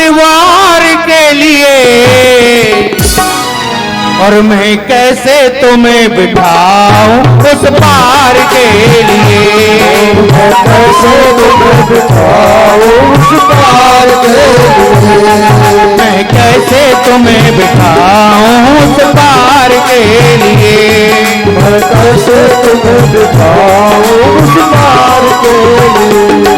परिवार के लिए, और मैं कैसे तुम्हें बिठाऊं उस पार के लिए। मैं कैसे तुम्हें बिठाऊं उस पार के लिए। मैं कैसे तुम्हें बिठाऊं उस पार के लिए। मैं कैसे तुम्हें बिठाऊं उस पार के लिए।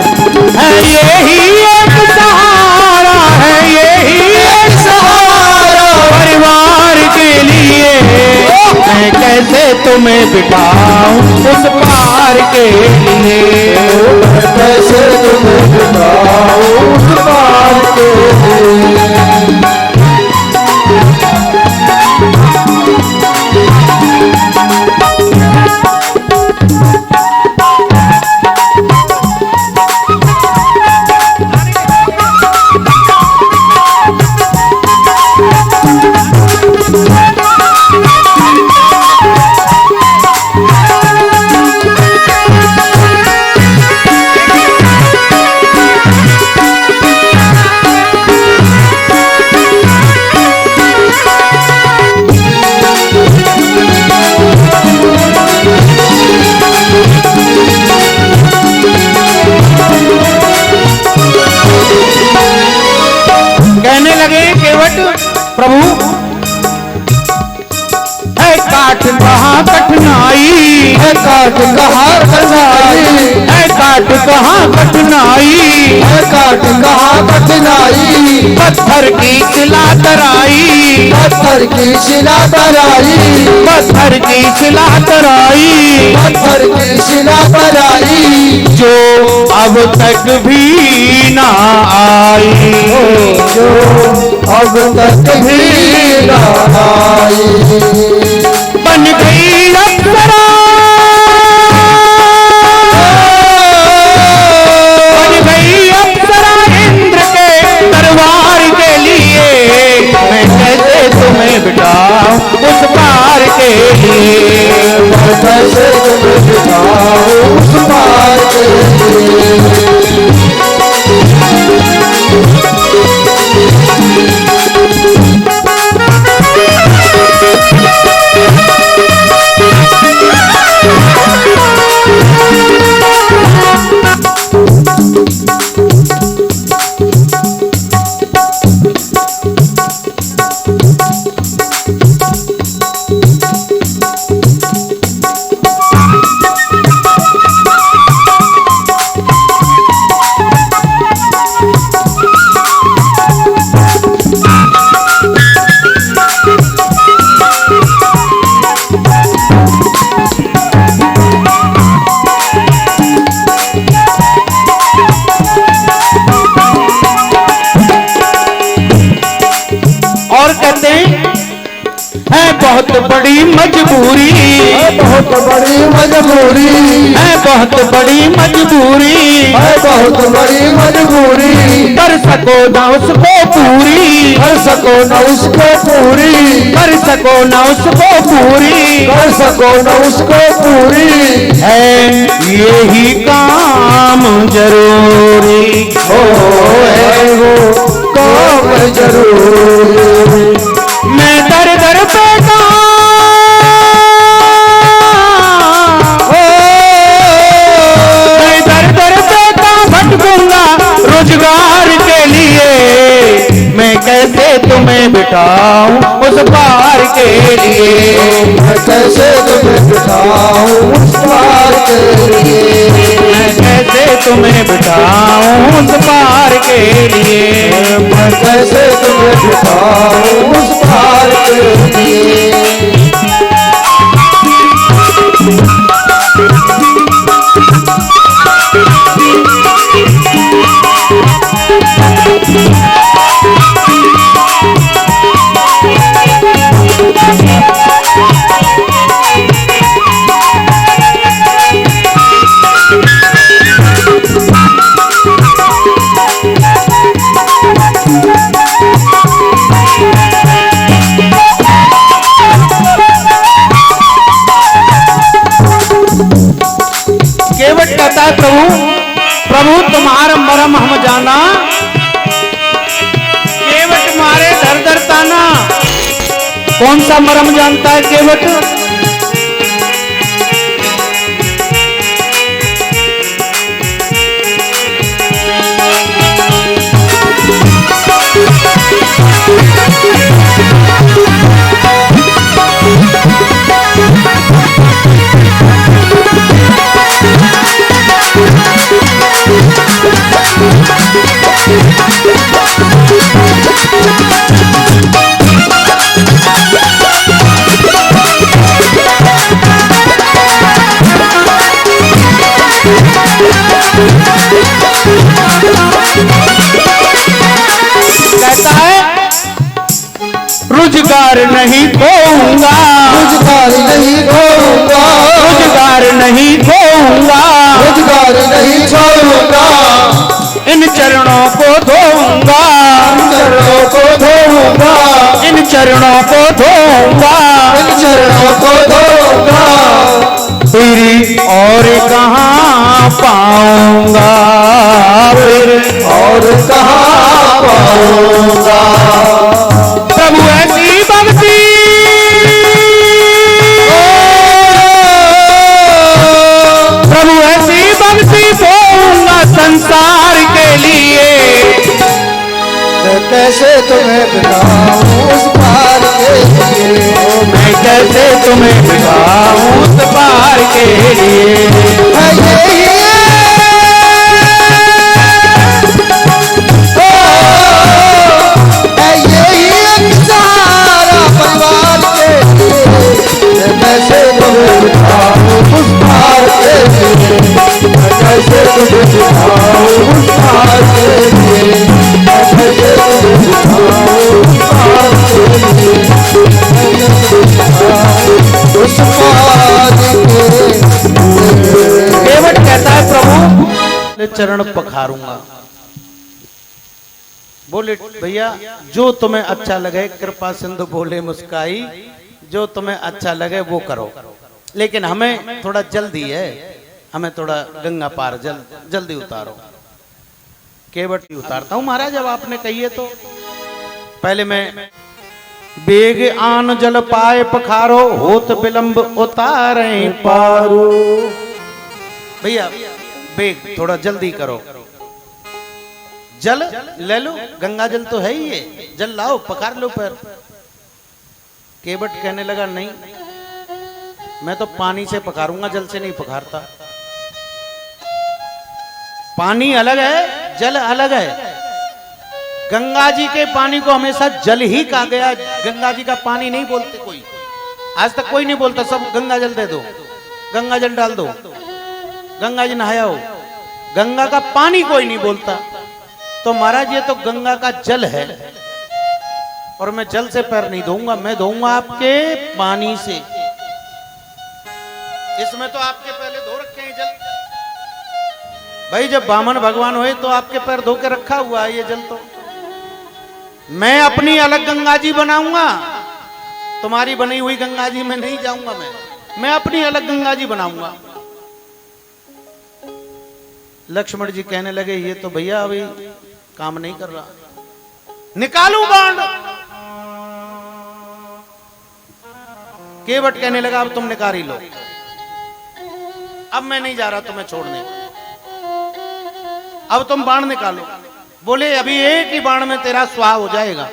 है यही एक सहारा, है यही एक सहारा परिवार के लिए। मैं कैसे तुम्हें बिठाऊं उस पार के लिए। मैं कैसे तुम्हें बिठाऊं उस पार के लिए। कहने लगे केवट प्रभु, है काट कहाँ कठिनाई, है काट कहाँ कठिनाई, है काट कहाँ कठिनाई, है काट कहाँ कठिनाई। पत्थर की शिला तराई, पत्थर की शिला तराई, पत्थर की शिला तराई, पत्थर की शिला तराई। जो अब तक भी ना आई, जो अब तक भी न आई। बन गई अप्सरा, बन गई अप्सरा इंद्र के दरबार के लिए। मैं कैसे तुम्हें बिठाऊं उस पार के लिए। मैं कैसे तुम्हें बिठाऊं उस पार के लिए। और कहते हैं है बहुत बड़ी मजबूरी, है बहुत बड़ी मजबूरी, है बहुत बड़ी मजबूरी, है बहुत बड़ी मजबूरी। कर सको न उसको पूरी, कर सको न उसको पूरी, कर सको न उसको पूरी। कर सको न उसको पूरी। है यही काम जरूरी, हो है वो काम जरूरी। मैं दर दर पे मैं दर दर पे भटकूंगा रोजगार के लिए। मैं कैसे तुम्हें बिठाऊं उस पार के लिए। मैं कैसे तुम्हें बिठाऊं उस पार के लिए। मैं कैसे तुम्हें बिठाऊं उस पार के लिए। मैं कैसे तुम्हें बिठाऊं उस पार के लिए। कहता है प्रभु प्रभु तुम्हारा मरम हम जाना, कौन सा मर्म जानता है केवट? कहता है रोजगार नहीं खोऊंगा, रोजगार नहीं खोऊंगा, रोजगार नहीं खोऊंगा, रोजगार नहीं छोड़ूंगा, इन चरणों को धोऊंगा, चरणों को धोऊंगा, इन चरणों को धोऊंगा, इन चरणों को धोऊंगा, तेरी और कहाँ पाऊंगा, फिर और कहाँ पाऊंगा। प्रभु ऐसी भक्ति, प्रभु ऐसी भक्ति पाऊंगा संसार के लिए। मैं कैसे तुम्हें बिठाऊं उस पार के लिए, मैं कैसे तुम्हें बिठाऊं उस पार के लिए। है यही एक सहारा परिवार के लिए। मैं कैसे तुम्हें बिठाऊं उस पार के लिए, मैं कैसे तुम्हें बिठाऊं उस पार के लिए, मैं कैसे तुम्हें बिठाऊं उस पार के लिए, उस पार के लिए। केवट कहता है प्रभु चरण पखारूंगा। बोले भैया जो तुम्हें अच्छा लगे, कृपा सिंधु बोले मुस्काई, जो तुम्हें अच्छा लगे वो करो, लेकिन हमें थोड़ा जल्दी है, हमें थोड़ा गंगा पार जल्दी उतारो। केवट उतारता हूं महाराज, अब आपने कही है तो पहले मैं बेग आन जल पाए पखारो, होत विलंब उतारे पारो। भैया बेग थोड़ा जल्दी करो, जल ले लो, गंगा जल तो है ही है, जल लाओ पखार लो पैर। केवट कहने लगा नहीं, मैं तो पानी से पखारूंगा, जल से नहीं पखारता। पानी अलग है, जल अलग है। गंगा जी के पानी को हमेशा जल ही कहा गया, गंगा जी का पानी नहीं बोलते कोई, आज तक कोई नहीं बोलता, सब गंगा जल दे दो, गंगा जल डाल दो, गंगा जी नहाओ, गंगा का पानी कोई नहीं बोलता। तो महाराज ये तो गंगा का जल है, और मैं जल से पैर नहीं धोऊंगा, मैं धोऊंगा आपके पानी से। इसमें तो आपके पहले धो रखे हैं जल। भाई जब बामन भगवान हुए तो आपके पैर धो के रखा हुआ है ये जल। तो मैं अपनी अलग गंगा जी बनाऊंगा, तुम्हारी बनी हुई गंगा जी में नहीं जाऊंगा, मैं अपनी अलग गंगा जी बनाऊंगा। लक्ष्मण जी कहने लगे ये तो भैया अभी काम नहीं कर रहा, निकालू बाण। केवट कहने लगा अब तुम निकाल ही लो, अब मैं नहीं जा रहा तुम्हें छोड़ने, अब तुम बाण निकालो। बोले अभी एक ही बाण में तेरा स्वाह हो जाएगा।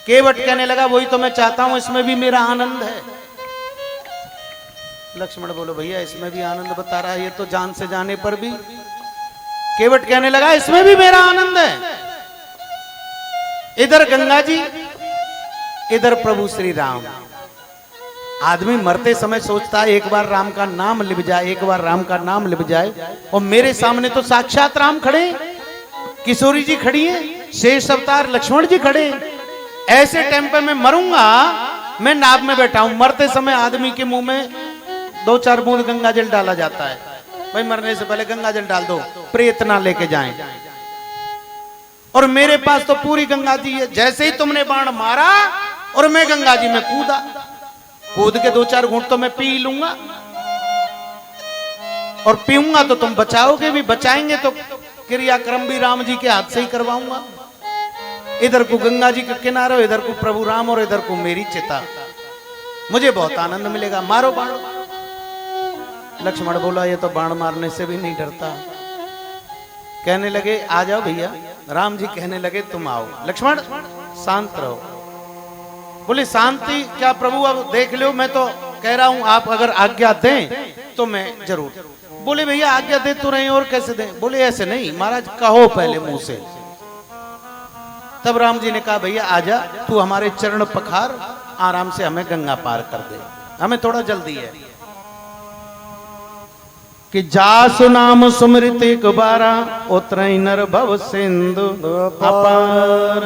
केवट कहने लगा वही तो मैं चाहता हूं, इसमें भी मेरा आनंद है। लक्ष्मण बोलो भैया इसमें भी आनंद बता रहा है, ये तो जान से जाने पर भी। केवट कहने लगा इसमें भी मेरा आनंद है। इधर गंगा जी, इधर प्रभु श्री राम। आदमी मरते समय सोचता है एक बार राम का नाम लिप जाए, एक बार राम का नाम लिप जाए, और मेरे सामने तो साक्षात राम खड़े, किशोरी जी खड़ी है, शेष अवतार लक्ष्मण जी खड़े। ऐसे टाइम पे मैं मरूंगा, मैं नाव में बैठा हूं, मरते समय आदमी के मुंह में 2-4 बूंद गंगा जल डाला जाता है। भाई मरने से पहले गंगा जल डाल दो, प्रेत ना लेके जाएं। और मेरे पास तो पूरी गंगा जी है। जैसे ही तुमने बाण मारा और मैं गंगा जी में कूदा, कूद के 2-4 घूंट तो मैं पी लूंगा, और पीऊंगा तो तुम बचाओगे भी, बचाएंगे तो क्रियाक्रम भी राम जी के हाथ से ही करवाऊंगा। इधर को गंगा जी के किनारे, इधर को प्रभु राम और इधर को मेरी चिता, मुझे बहुत आनंद मिलेगा, मारो बाण। लक्ष्मण बोला ये तो बाण मारने से भी नहीं डरता। कहने लगे आ जाओ भैया। राम जी कहने लगे तुम आओ। लक्ष्मण शांत रहो। बोले शांति क्या प्रभु, अब देख लो मैं तो कह रहा हूं, आप अगर आज्ञा दें तो मैं जरूर। बोले भैया आज्ञा दे तो रहे और कैसे दें? बोले ऐसे नहीं महाराज, कहो पहले मुंह से। तब राम जी ने कहा भैया आजा, तू हमारे चरण पखार, आराम से हमें गंगा पार कर दे, हमें थोड़ा जल्दी है। कि जासु नाम सुमृत एक बारा, उतरई नर भव सिंधु अपार।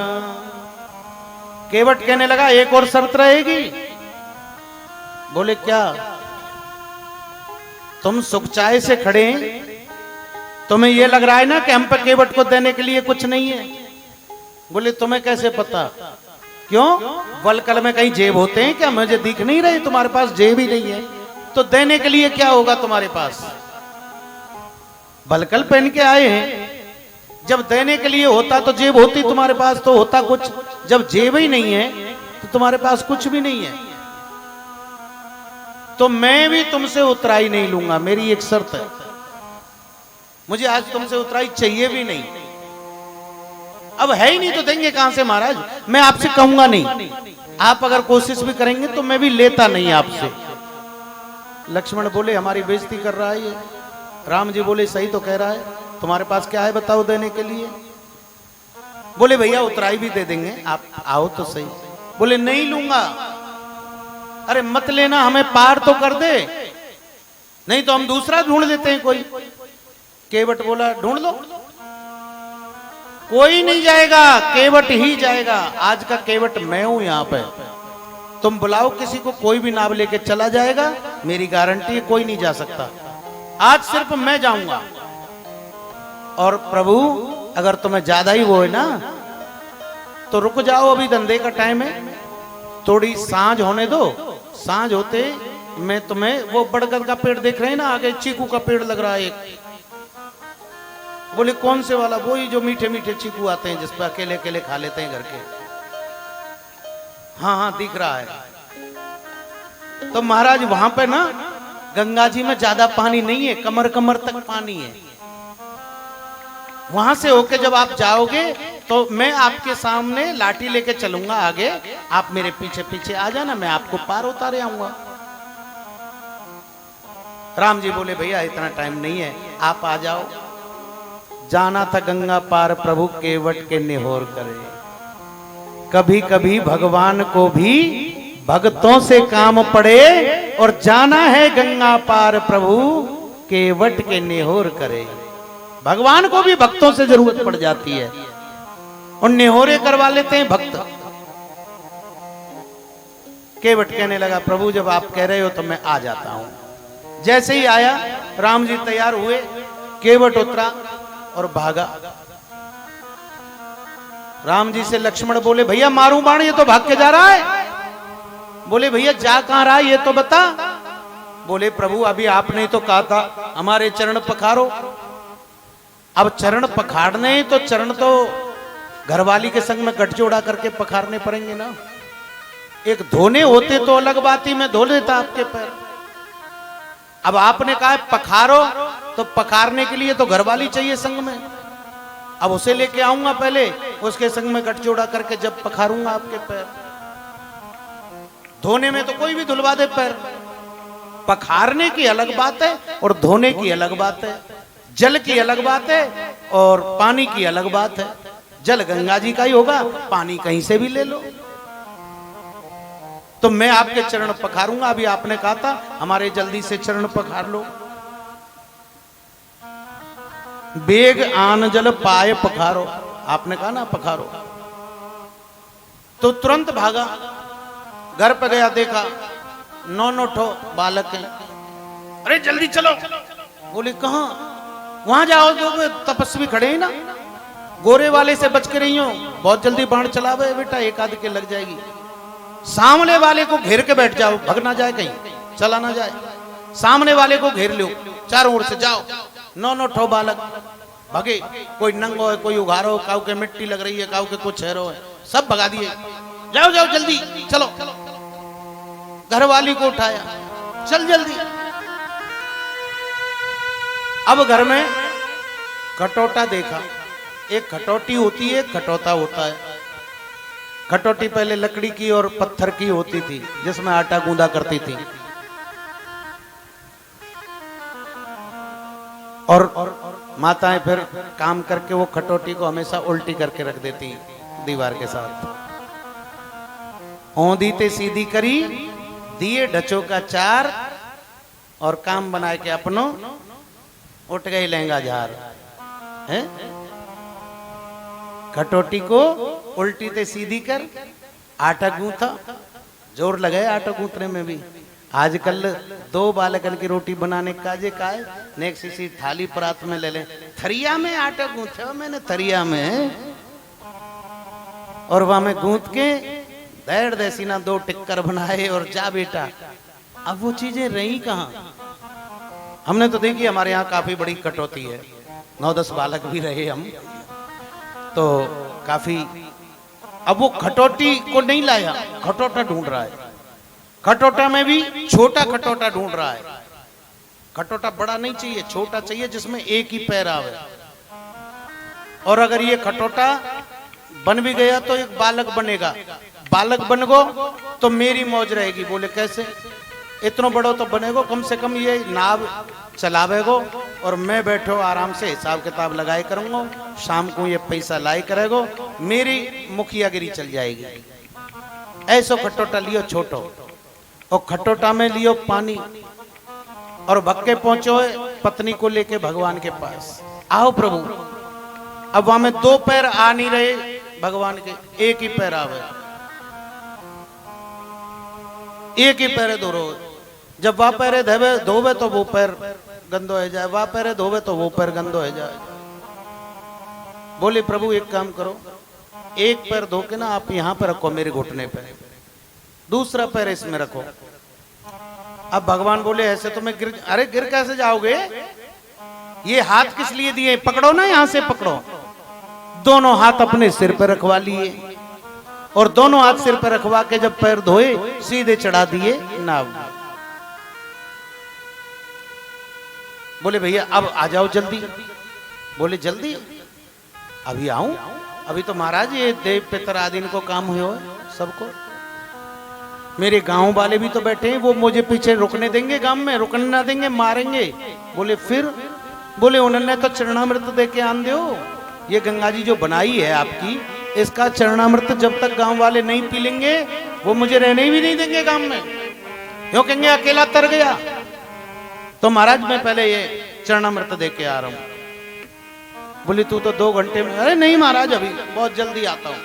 केवट कहने लगा एक और शर्त रहेगी। बोले क्या? तुम सुखचाय से खड़े, तुम्हें यह लग रहा है ना कि हम पे केवट को देने के लिए कुछ नहीं है। बोले तुम्हें कैसे पता? क्यों? वलकल में कहीं जेब होते हैं क्या? मुझे दिख नहीं रहे, तुम्हारे पास जेब ही नहीं है तो देने के लिए क्या होगा तुम्हारे पास? वलकल पहन के आए हैं, जब देने के लिए होता तो जेब होती तुम्हारे पास, तो होता कुछ। जब जेब ही नहीं है तो तुम्हारे पास कुछ भी नहीं है। तो मैं भी तुमसे उतराई नहीं लूंगा, मेरी एक शर्त है। मुझे आज तुमसे उतराई चाहिए भी नहीं। अब है ही नहीं तो देंगे कहां से महाराज? मैं आपसे कहूंगा नहीं, आप अगर कोशिश भी करेंगे तो मैं भी लेता नहीं आपसे। लक्ष्मण बोले हमारी बेइज्जती कर रहा है ये। राम जी बोले सही तो कह रहा है, तुम्हारे पास क्या है बताओ देने के लिए? बोले भैया उतराई भी दे देंगे, आप आओ तो सही। बोले नहीं लूंगा। अरे मत लेना, हमें पार तो कर दे, नहीं तो हम दूसरा ढूंढ लेते हैं कोई। केवट बोला ढूंढ लो। कोई नहीं जाएगा, केवट ही जाएगा। आज का केवट मैं हूं यहां पे। तुम बुलाओ किसी को, कोई भी नाव लेके चला जाएगा, मेरी गारंटी है कोई नहीं जा सकता। आज सिर्फ मैं जाऊंगा। और प्रभु अगर तुम्हें ज्यादा ही वो है ना तो रुक जाओ, अभी धंधे का टाइम है, थोड़ी सांझ होने दो। सांझ होते मैं तुम्हें, वो बड़गद का पेड़ देख रहे हैं ना आगे, चीकू का पेड़ लग रहा है एक। बोले कौन से वाला? वो ही जो मीठे मीठे चीकू आते हैं, जिस पर अकेले अकेले खा लेते हैं घर के। हाँ हाँ दिख रहा है। तो महाराज वहां पे ना गंगा जी में ज्यादा पानी नहीं है, कमर कमर तक पानी है। वहां से होके जब आप जाओगे तो मैं आपके सामने लाठी लेके चलूंगा आगे, आप मेरे पीछे पीछे आ जाना, मैं आपको पार उतारे आऊंगा। राम जी बोले भैया इतना टाइम नहीं है, आप आ जाओ। जाना था गंगा पार प्रभु केवट के निहोर करे। कभी कभी भगवान को भी भक्तों से काम पड़े, और जाना है गंगा पार प्रभु केवट के निहोर करे। भगवान को भी भक्तों से जरूरत पड़ जाती है, और निहोरे करवा लेते हैं भक्त। केवट कहने लगा प्रभु जब आप कह रहे हो तो मैं आ जाता हूं। जैसे ही आया राम जी तैयार हुए, केवट उतरा और भागा। राम जी से लक्ष्मण बोले भैया मारूं बाण, ये तो भाग के जा रहा है। बोले भैया जा कहां रहा है ये तो बता। बोले प्रभु अभी आपने तो कहा था हमारे चरण पखारो। अब चरण पखाड़ने तो चरण तो घरवाली के संग में गठजोड़ा करके पखारने पड़ेंगे ना। एक धोने होते तो अलग बात ही, मैं धो लेता आपके पैर। अब आपने कहा पखारो, तो पखारने के लिए तो घरवाली चाहिए संग में। अब उसे लेके आऊंगा पहले, उसके संग में गठजोड़ा करके जब पखारूंगा आपके पैर। धोने में तो कोई भी धुलवा दे पैर, पखारने की अलग बात है और धोने की अलग बात है। जल की अलग बात है और पानी की अलग बात है। जल गंगा जी का ही होगा, पानी कहीं से भी ले लो। तो मैं आपके चरण पखारूंगा। अभी आपने कहा था हमारे जल्दी से चरण पखार लो। बेग आन जल पाए पखारो, आपने कहा ना पखारो। तो तुरंत भागा, घर पर गया, देखा 9 ठो बालक हैं। अरे जल्दी चलो। बोले कहां? वहां जाओ जो तपस्वी खड़े हैं ना, गोरे वाले से बच के रही हो, बहुत जल्दी बाण चलावे बेटा, एक आध के लग जाएगी। सामने वाले को घेर के बैठ जाओ, भग ना जाए कहीं, चला ना जाए। सामने वाले को घेर लो, चारों ओर से जाओ। 9 ठो बालक भागे, कोई नंगो है, कोई उघारो, काऊ के मिट्टी लग रही है, काऊ के कुछ हैरो है, सब भगा दिए। जाओ जाओ जल्दी चलो। घरवाली को उठाया, चल जल्दी। अब घर में खटोटा देखा। एक खटोटी होती है, खटोता होता है। खटोटी पहले लकड़ी की और पत्थर की होती थी, जिसमें आटा गूंदा करती थी। और माताएं फिर काम करके वो खटोटी को हमेशा उल्टी करके रख देती दीवार के साथ। औंधी ते सीधी करी, दिए ढचो का चार, और काम बनाए के अपनो उठ गई लहंगा झार है। खटोटी को उल्टी ते सीधी कर, आटा गूंथा, जोर लगे आटा गूंथने में भी। आजकल 2 बालकन की रोटी बनाने काजे का है, नेक्स्ट इसी थाली परात में ले ले, थरिया में आटा गूंथा मैंने, थरिया में। और वहां में गूंथ के देड़ देसी ना 2 टिक्कर बनाए और जा बेटा। अब वो चीजें रही कहाँ? हमने तो देखी, हमारे यहाँ काफी बड़ी कटौती है, 9-10 बालक भी रहे हम तो काफी। अब वो खटोटी को नहीं लाया, खटोटा ढूंढ रहा है। खटोटा में भी छोटा खटोटा ढूंढ रहा है। खटोटा बड़ा नहीं चाहिए, छोटा चाहिए जिसमें एक ही पैर आवे। और अगर ये खटोटा बन भी गया तो एक बालक बनेगा। बालक बन गो तो मेरी मौज रहेगी। बोले कैसे? इतना बड़ो तो बनेगो, कम से कम ये नाव चलावेगो और मैं बैठो आराम से हिसाब किताब लगाए करूंगा, शाम को ये पैसा लाई करेगो, मेरी मुखियागिरी चल जाएगी। ऐसो खटोटा लियो छोटो, और खटोटा में लियो पानी, और भक्के पहुंचो पत्नी को लेके भगवान के पास। आओ प्रभु। अब वहां में 2 पैर आ नहीं रहे भगवान के, एक ही पैर आवे, एक ही पैर धोरो। जब वह पैरे धोवे तो वो पैर गंदो हो जाए, वह पैरे धोवे तो वो पैर गंदो हो जाए। बोले प्रभु एक काम करो, एक पैर धो के ना आप यहाँ पे रखो मेरे घुटने पे, दूसरा पैर इसमें रखो। अब भगवान बोले ऐसे तो मैं गिर, अरे गिर कैसे जाओगे? ये हाथ किस लिए दिए? पकड़ो ना, यहां से पकड़ो। दोनों हाथ अपने सिर पे रखवा लिए, और दोनों हाथ सिर पे रखवा के जब पैर धोए सीधे चढ़ा दिए नाव। बोले भैया अब आ जाओ जल्दी। बोले जल्दी? अभी आऊं? अभी तो महाराज ये देव पितर आदि को काम हुआ है सबको। मेरे गांव वाले भी तो बैठे हैं, वो मुझे पीछे रुकने देंगे? गांव में रुकने ना देंगे, मारेंगे। बोले फिर? बोले उन्होंने तो चरणामृत दे के आन दो। ये गंगा जी जो बनाई है आपकी, इसका चरणामृत जब तक गांव वाले नहीं पी लेंगे वो मुझे रहने भी नहीं देंगे गांव में। क्यों कहेंगे अकेला तर गया? तो महाराज मैं पहले ये चरणामृत दे के आ रहा हूं। बोले तू तो 2 घंटे में? अरे नहीं महाराज अभी बहुत जल्दी आता हूं।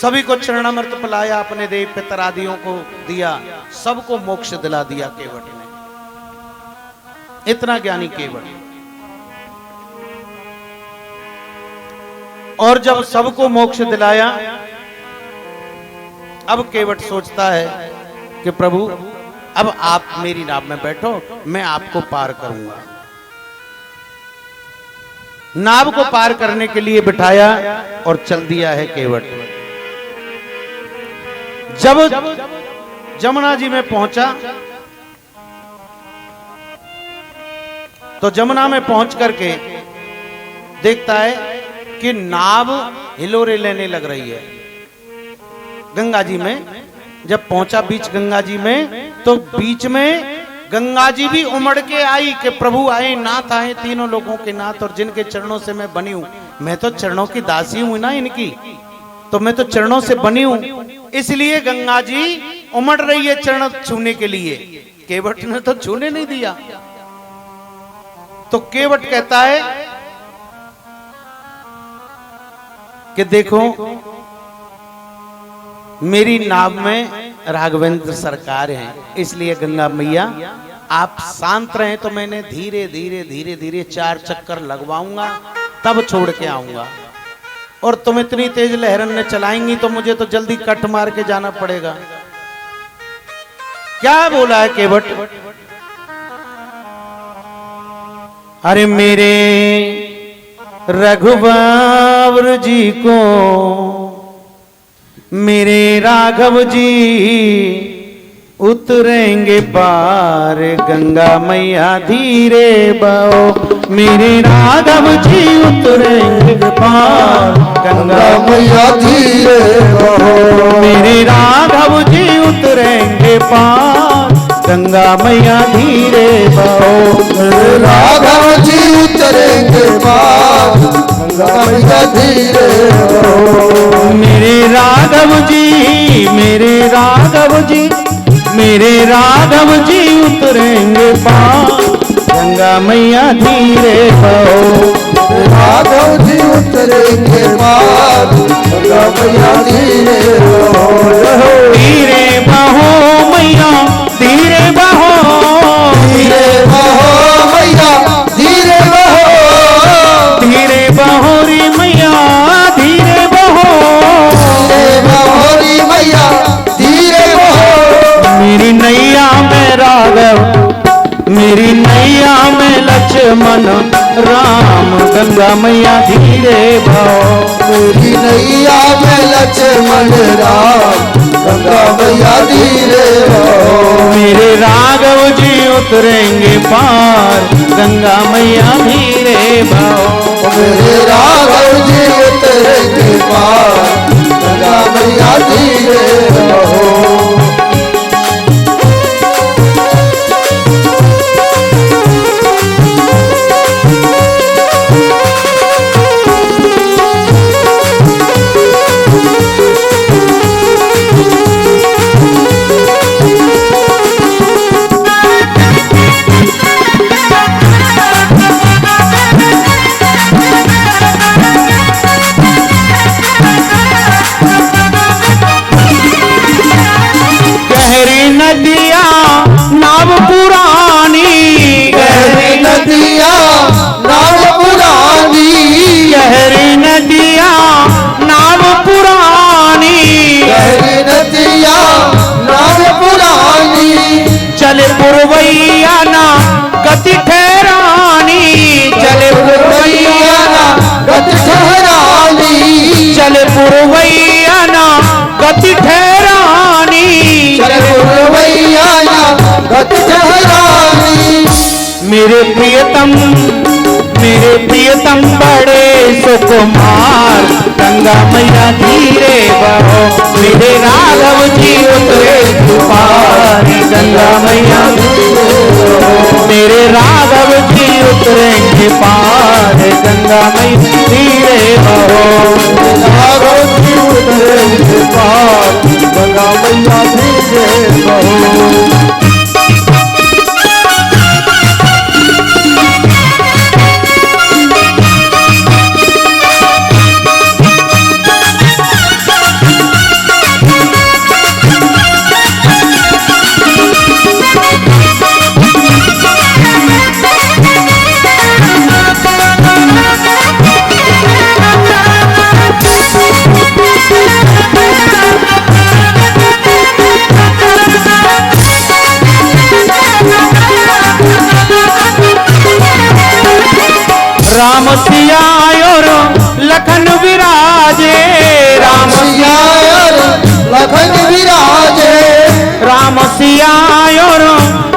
सभी को चरणामृत पिलाया, अपने देव पितर आदियों को दिया, सबको मोक्ष दिला दिया केवट ने। इतना ज्ञानी केवट। और जब सबको मोक्ष दिलाया, अब केवट सोचता है कि प्रभु अब आप मेरी नाव में बैठो, मैं आपको पार करूंगा। नाव को पार करने के लिए बिठाया और चल दिया है केवट। जब जमुना जी में पहुंचा तो जमुना में पहुंच करके देखता है कि नाव हिलोरे लेने लग रही है। गंगा जी में जब पहुंचा बीच गंगा जी में, तो बीच में गंगा जी भी उमड़ के आई कि प्रभु आए, नाथ आए, तीनों लोगों के नाथ, और जिनके चरणों से मैं बनी हूं। मैं तो चरणों की दासी हूं ना इनकी, तो मैं तो चरणों से बनी हूं, इसलिए गंगा जी उमड़ रही है चरण छूने के लिए। केवट ने तो छूने नहीं दिया। तो केवट कहता है कि देखो मेरी नाव में राघवेंद्र सरकार हैं, इसलिए गंगा मैया आप शांत रहें। तो मैंने धीरे धीरे धीरे धीरे 4 चक्कर लगवाऊंगा, तब छोड़ के आऊंगा। और तुम इतनी तेज लहरन ने चलाएंगी तो मुझे तो जल्दी कट मार के जाना पड़ेगा। क्या बोला है केवट? अरे मेरे रघुवर जी को मेरे राघव जी उतरेंगे पार, गंगा मैया धीरे बहो। मेरे राघव जी उतरेंगे पार, गंगा मैया धीरे बहो। मेरे राघव जी उतरेंगे पार, गंगा मैया धीरे बहो। मेरे राघव जी उतरेंगे पार, गंगा मैया धीरे बहो। मेरे राघव जी, मेरे राघव जी, मेरे राघव जी उतरेंगे पार, गंगा मैया धीरे बहो। राघव जी उतरेंगे पार, गंगा मैया धीरे बहो। धीरे बहो मैया धीरे बहो, धीरे बहो मैया धीरे बहो। धीरे बहो रे मैया धीरे बहो। धीरे बहो रे मैया धीरे बहो। मेरी नैया में राघव, मेरी नैया में लक्ष्मण राम, गंगा मैया धीरे बहो। मेरी नैया में लक्ष्मण राम, गंगा मैया धीरे बहो। मेरे राघव जी उतरेंगे पार, गंगा मैया धीरे बहो। मेरे राघव जी उतरेंगे पार, गंगा मैया धीरे बहो। गहरी नदिया नाव पुरानी, गहरी नदिया नाव पुरानी। गहरी नदिया नाव पुरानी। गहरी नदिया नाव पुरानी। चले पुरवैया ना गति ठहरानी, चले पुरवैया ना गति ठहरानी। चले पुरवैया ना गति ठहरानी। चले पुरवैया ना गति ठहरानी। मेरे प्रियतम, मेरे प्रियतम बड़े सुकुमार, गंगा मैया धीरे बहो। मेरे राघव जी उतरे पार, गंगा मैया मेरे राघव जी उतरेंगे पार, गंगा मैया धीरे बहो। राघव जी उतरेंगे पार, गंगा मैया धीरे बहो। राम सिया और लखन विराजे, राम सिया और लखन विराजे। राम सिया और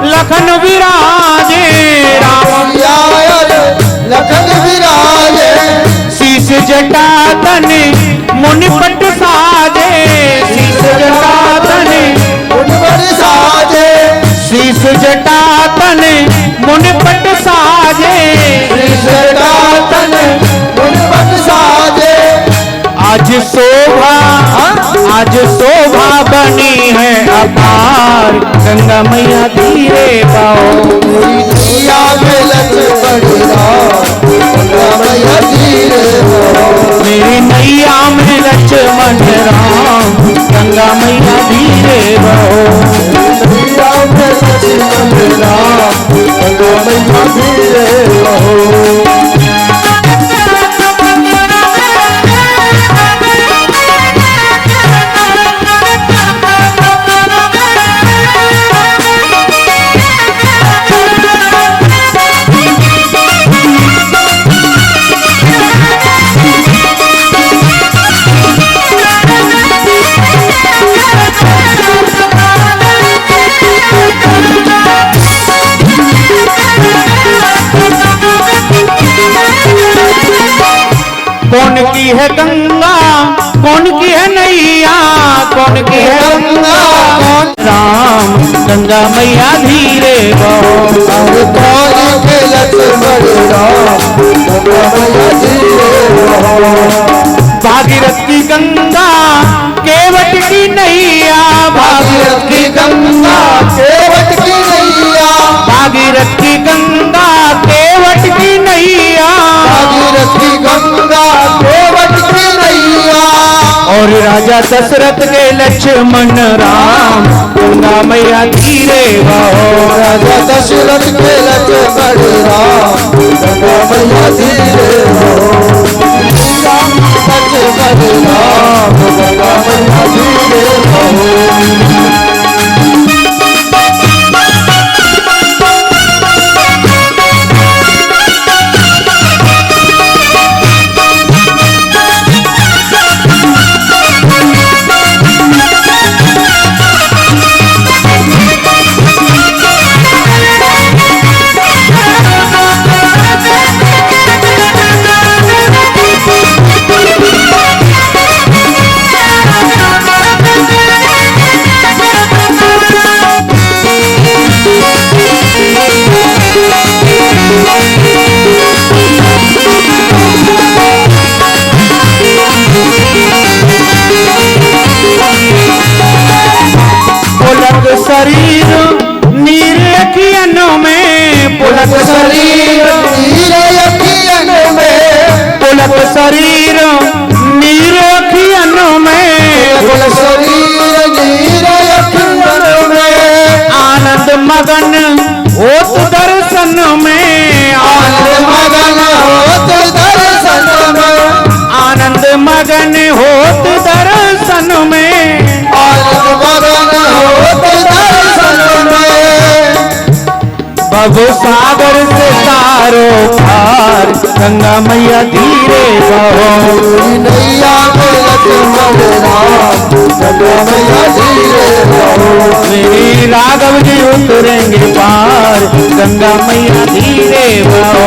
लखन विराजे। राम सिया और लखन विराजे। शीश जटा तने मुनिपट साजे, शीश जटा तने मुनिपट साजे। शीश जटा तने मुनिपट साजे। शीश जटा तने मुनिपट साजे। आज शोभा, आज शोभा बनी है अपार, गंगा मैया धीरे बहो। मेरी नैया में लक्ष्मण राम, गंगा मैया धीरे बहो। मेरी नैया में लक्ष्मण राम, गंगा मैया धीरे बहो। नैया में लक्ष्मण राम, गंगा मैया धीरे बहो। की है गंगा, कौन की है नैया, कौन की है गंगा, कौन राम गंगा मैया धीरे बहो। अरे कौन के लक्ष्मण राम गंगा मैया धीरे बहो। भागीरथ की गंगा केवट की नैया, भागीरथ की गंगा केवट की नैया, भागीरथ की गंगा केवट की नैया, भागीरथ की गंगा केवट की नैया। और राजा दशरथ के लक्ष्मण राम गंगा मैया धीरे बहो। राजा दशरथ के लक्ष्मण राम गंगा मैया धीरे बहो। लक्ष्मण राम गंगा मैया धीरे बहो। पुलक शरीर नीर अखियनों में, पुलक शरीर नीर अखियनों में, पुलक शरीर नीर अखियनों में, पुलक शरीर नीर अखियनों में। आनंद मगन होत दर्शन में, आनंद मगन होत दर्शन में, आनंद मगन होत दर्शन में, आनंद मगन होत दर्शन में। बबू सागर से तारो पार गंगा मैया धीरे बहो। नैया में लक्ष्मण राम गंगा मैया धीरे बहो। मेरी राघव जी उतरेंगे पार गंगा मैया धीरे बहो।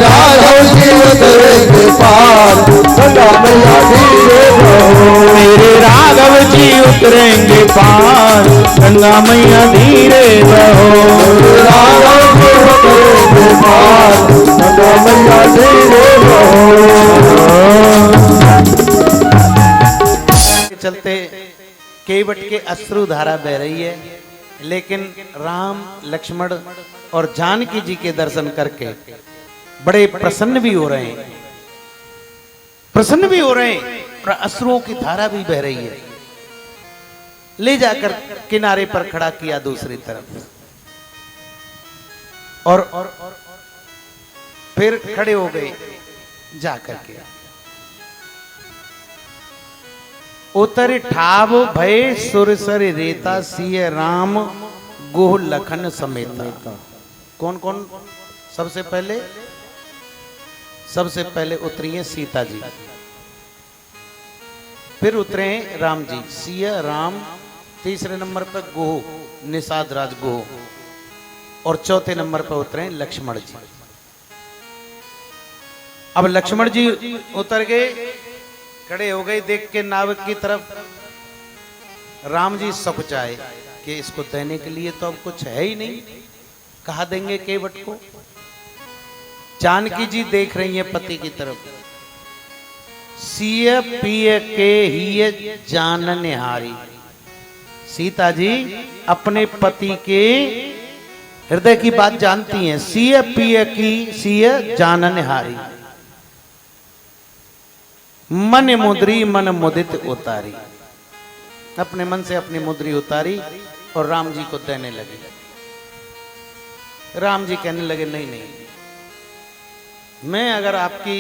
राघव जी उतरेंगे पार गंगा मैया धीरे बहो। मेरे राघव जी उतरेंगे पार गंगा मैया धीरे बहो। राघव जी उतरेंगे पार गंगा मैया धीरे बहो। चलते केवट के अश्रु धारा बह रही है, लेकिन राम लक्ष्मण और जानकी जी के दर्शन करके बड़े प्रसन्न भी हो रहे हैं, प्रसन्न भी हो रहे हैं और अश्रुओं की धारा भी बह रही है। ले जाकर किनारे पर खड़ा किया दूसरी तरफ और फिर खड़े हो गए जाकर के। उतर ठाव भय सुरसर रेता, सिय राम गोह लखन समेता। कौन कौन सबसे पहले उतरी है सीता जी, फिर उतरे हैं राम जी, सिय राम, तीसरे नंबर पर गोह निषाद राज गोह, और चौथे नंबर पर उतरे हैं लक्ष्मण जी। अब लक्ष्मण जी उतर गए, खड़े हो गए, देख के नाविक की तरफ। राम जी सकुचाए कि इसको देने के लिए तो अब कुछ है ही नहीं, कहा देंगे केवट को। जानकी जी देख रही है पति की तरफ। सिय पिय के ही जानन हारी, सीता जी अपने पति के हृदय की बात जानती हैं। सिय पिय की सिय जानन हारी, मन मुद्री मन मुदित उतारी। अपने मन से अपनी मुद्री उतारी और राम जी को देने लगी। राम जी कहने लगे नहीं नहीं, मैं अगर आपकी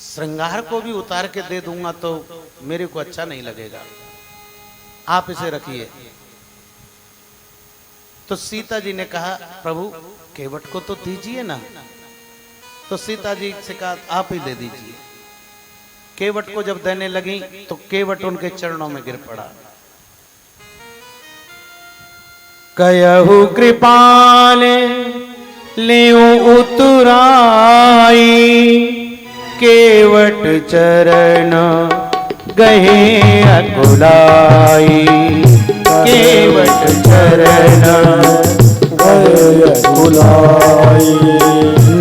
श्रृंगार को भी उतार के दे दूंगा तो मेरे को अच्छा नहीं लगेगा, आप इसे रखिए। तो सीता जी ने कहा प्रभु केवट को तो दीजिए ना। तो सीता जी से कहा आप ही दे दीजिए। केवट को जब देने लगी तो केवट उनके चरणों में गिर पड़ा। कयहु कृपाल लेऊ उतराई, केवट चरण गहे अकुलाई, केवट चरण गए अकुलाई।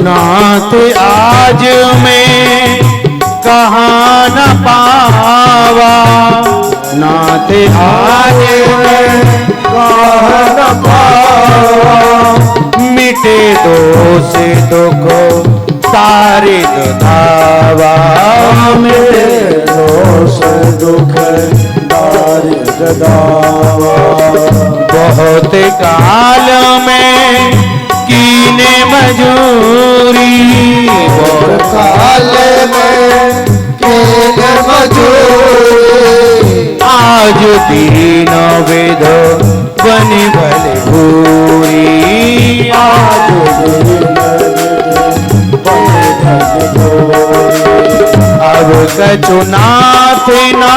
नाथ आज मैं कहाँ न पावा, नाथ आज मैं कहाँ न पावा, मिटे दोष दुख सारे दुधावा, मिटे दोष दुख दारिद्र दावा। बहुत काल में कीने मजूरी, बहुत काल में कीने मजूरी, आज दीन विध बनि भले भूरी, आज दीन बने धन भोरी। अब कछु नाथ ना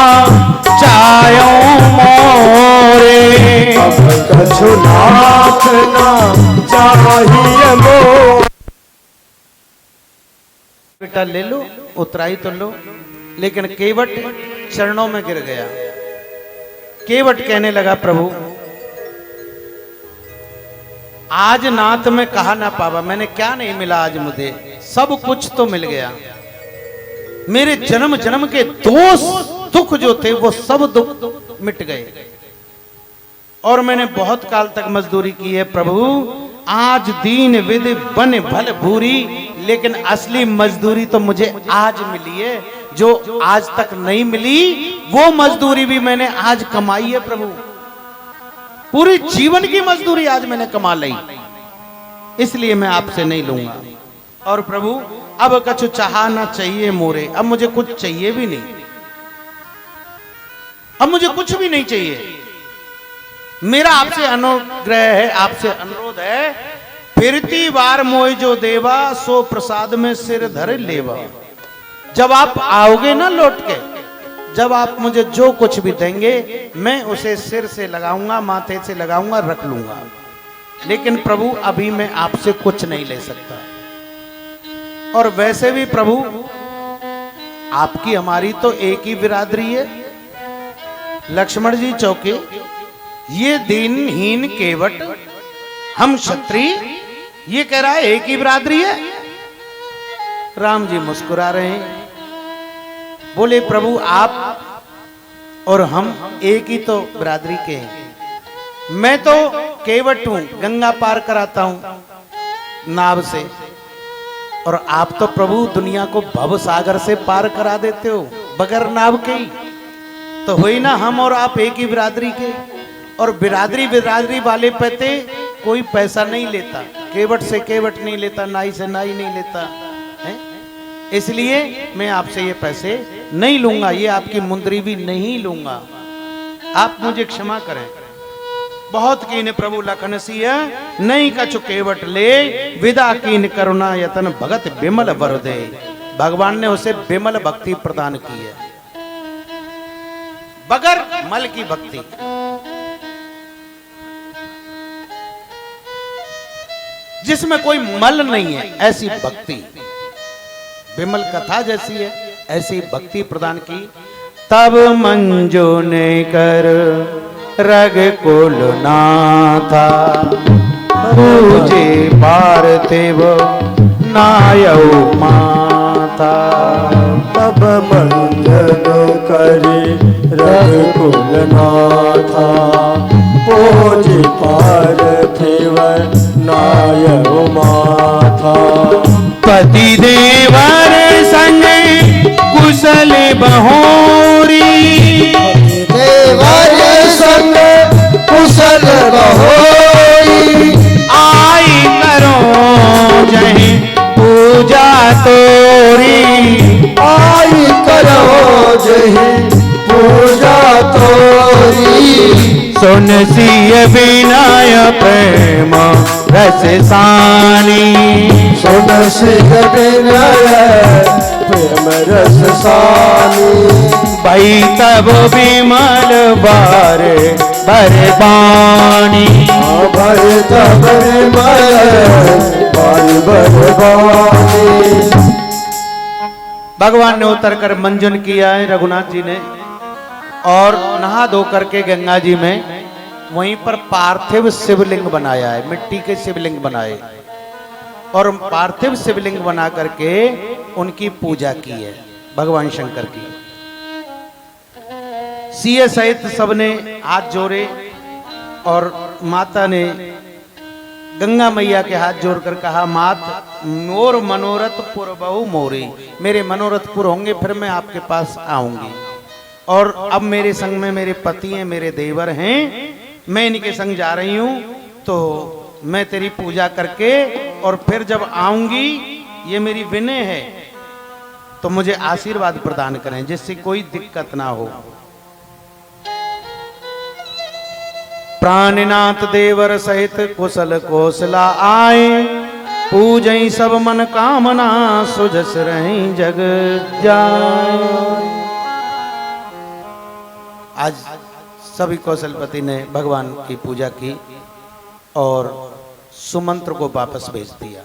चायो मोरे, अब कछु नाथ ना चाहिए मोरे। बेटा ले लो, उतराई तो लो, लेकिन केवट चरणों में गिर गया। केवट कहने लगा, प्रभु आज नाथ में कहा ना पावा, मैंने क्या नहीं मिला आज मुझे, सब कुछ तो मिल गया। मेरे जन्म जन्म के दोष दुख जो थे वो सब दुख मिट गए, और मैंने बहुत काल तक मजदूरी की है प्रभु, आज दीन विधि बन भल भूरी, लेकिन असली मजदूरी तो मुझे आज मिली है, जो आज तक नहीं मिली वो मजदूरी भी मैंने आज कमाई है प्रभु। पूरी जीवन की मजदूरी आज मैंने कमा ली, इसलिए मैं आपसे नहीं लूंगा। और प्रभु अब कछु चाहा ना चाहिए मोरे, अब मुझे कुछ चाहिए भी नहीं, अब मुझे कुछ भी नहीं चाहिए। मेरा आपसे अनुग्रह है, आपसे अनुरोध है, फिरती बार मोय जो देवा, सो प्रसाद में सिर धर लेवा। जब आप आओगे ना लौट के, जब आप मुझे जो कुछ भी देंगे मैं उसे सिर से लगाऊंगा, माथे से लगाऊंगा, रख लूंगा। लेकिन प्रभु अभी मैं आपसे कुछ नहीं ले सकता। और वैसे भी प्रभु आपकी हमारी तो एक ही बिरादरी है, लक्ष्मण जी चौके, ये दीनहीन केवट, हम क्षत्रिय, ये कह रहा है एक ही बिरादरी है। राम जी मुस्कुरा रहे हैं, बोले प्रभु आप और हम एक ही तो बिरादरी के हैं। मैं तो केवट हूं, गंगा पार कराता हूं नाव से, और आप तो प्रभु दुनिया को भव सागर से पार करा देते हो बगैर नाव के ही। तो हुई ना हम और आप एक ही बिरादरी के, और बिरादरी बिरादरी वाले पते कोई पैसा नहीं लेता, केवट से केवट नहीं लेता, नाई से नाई नहीं लेता है। इसलिए मैं आपसे ये पैसे नहीं लूंगा, ये आपकी मुंदरी भी नहीं लूंगा, आप मुझे क्षमा करें। बहुत कीन प्रभु लखन सिय नहीं कछु केवट ले, विदा कीन करुणा यतन भगत बिमल वर दे। भगवान ने उसे बिमल भक्ति प्रदान की है, बगैर मल की भक्ति। जिसमें कोई मल नहीं है, ऐसी भक्ति, विमल कथा जैसी है, ऐसी भक्ति प्रदान की। तब मंजो ने कर रग कुल नाथा, पूजे पार्थिव नायौ माता। तब मंजन करी रघुकुल नाथा, पूजे पार्थिव नायौ माता। पति देवर संग कुशल बहोरी, देवर संग कुशल बहोरी। आई करो जही पूजा तोरी, आई करो जही पूजा तोरी। सुन सिय विनय प्रेम रस सानी, सुन सिय विनय प्रेम रस सानी। भई तब विमल बार बरबानी, भय तब विमल बार बरबानी। भगवान ने उतर कर मंजन किया है रघुनाथ जी ने, और नहा धो करके गंगा जी में वहीं पर पार्थिव शिवलिंग बनाया है, मिट्टी के शिवलिंग बनाए, और पार्थिव शिवलिंग बना करके उनकी पूजा की है भगवान शंकर की। सीए सहित सबने हाथ जोड़े और माता ने गंगा मैया के हाथ जोड़कर कहा, मात मोर मनोरथ पुर बहु मोरी, मेरे मनोरथ पुर होंगे फिर मैं आपके पास आऊंगी, और अब मेरे संग में मेरे पति हैं, मेरे देवर हैं, मैं इनके संग जा रही हूं, तो मैं तेरी पूजा करके और फिर जब आऊंगी, ये मेरी विनय है, तो मुझे आशीर्वाद प्रदान करें जिससे कोई दिक्कत ना हो। प्राणनाथ देवर सहित कुशल कोसला आए, पूजई सब मन कामना सुजस रही जग जाए। आज सभी कौशलपति ने भगवान की पूजा की और सुमंत्र को वापस भेज दिया।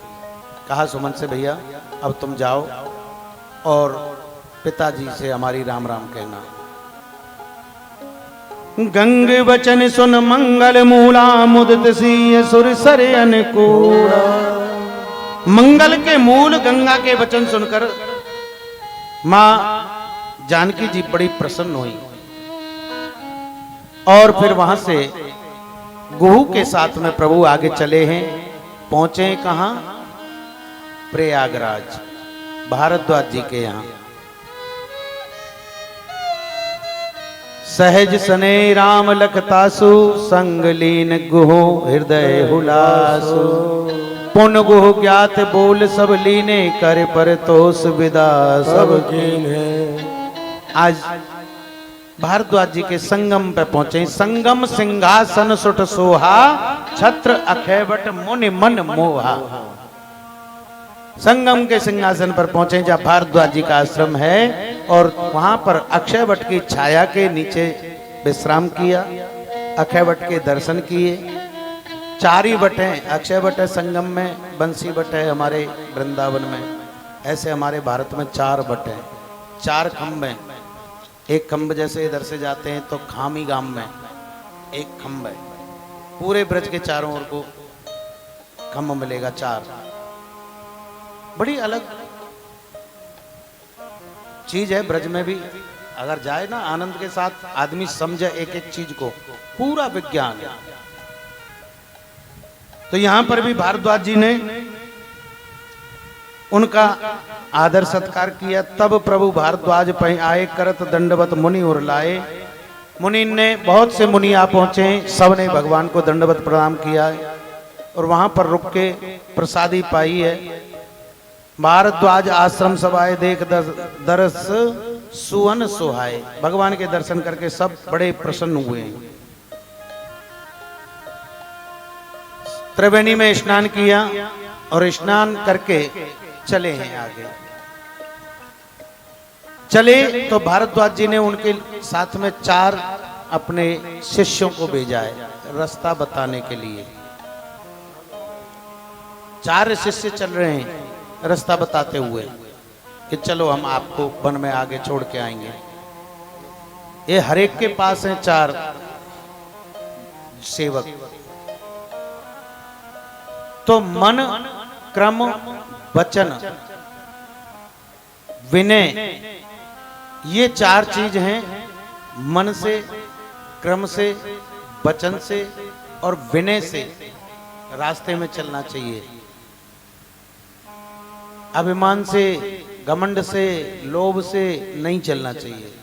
कहा सुमंत से, भैया अब तुम जाओ और पिताजी से हमारी राम राम कहना। गंग वचन सुन मंगल मूला, मुदित सिंह सुर सर अनुकूला। मंगल के मूल गंगा के वचन सुनकर मां जानकी जी बड़ी प्रसन्न हुई, और फिर वहां से गुहू के साथ में प्रभु आगे चले हैं। पहुंचे कहां? प्रयागराज, भारद्वाज जी के यहां। सहज सने राम लखतासु, संग लीन गुहु हृदय हुलासु। पुन गुहु ज्ञात बोल सब लीने, कर पर तोष विदा सब कीन्हे। आज भारद्वाज जी के संगम पे पहुंचे। संगम सिंहासन सुठ सोहा, छत्र अखैवट मुनि मन मोहा। संगम के सिंहासन पर पहुंचे जहाँ भारद्वाज जी का आश्रम है, और वहां पर अक्षय वट की छाया के नीचे विश्राम किया, अक्षय वट के दर्शन किए। 4 ही वट हैं, अक्षय वट है संगम में, बंसी वट है हमारे वृंदावन में, ऐसे हमारे भारत में 4 वट हैं। 4 खम्भ हैं। एक खम्भ जैसे इधर से जाते हैं तो खामी गांव में एक खम्भ है, पूरे ब्रज के चारों ओर को खम्भ मिलेगा 4। बड़ी अलग चीज है ब्रज में भी, अगर जाए ना आनंद के साथ आदमी समझे एक एक चीज को, पूरा विज्ञान। तो यहां पर भी भारद्वाज जी ने उनका आदर सत्कार किया। तब प्रभु भारद्वाज पै आए, करत दंडवत मुनि और लाए। मुनि ने बहुत से मुनि आ पहुंचे, सबने भगवान को दंडवत प्रणाम किया है, और वहां पर रुक के प्रसादी पाई है। भारद्वाज आश्रम सभाए, देख दरस सुवन सुहाए। भगवान के दर्शन करके सब बड़े प्रसन्न हुए हैं। त्रिवेणी में स्नान किया और स्नान करके चले हैं आगे। चले तो भारद्वाज जी ने उनके साथ में 4 अपने शिष्यों को भेजा है रास्ता बताने के लिए। 4 शिष्य चल रहे हैं रास्ता बताते हुए कि चलो हम आपको वन में आगे छोड़ के आएंगे। ये हर एक के पास हैं 4 सेवक। तो मन, क्रम, वचन, विनय, ये 4 चीज हैं। मन से, क्रम से, वचन से और विनय से रास्ते में चलना चाहिए। अभिमान से, घमंड से, लोभ से नहीं चलना चाहिए।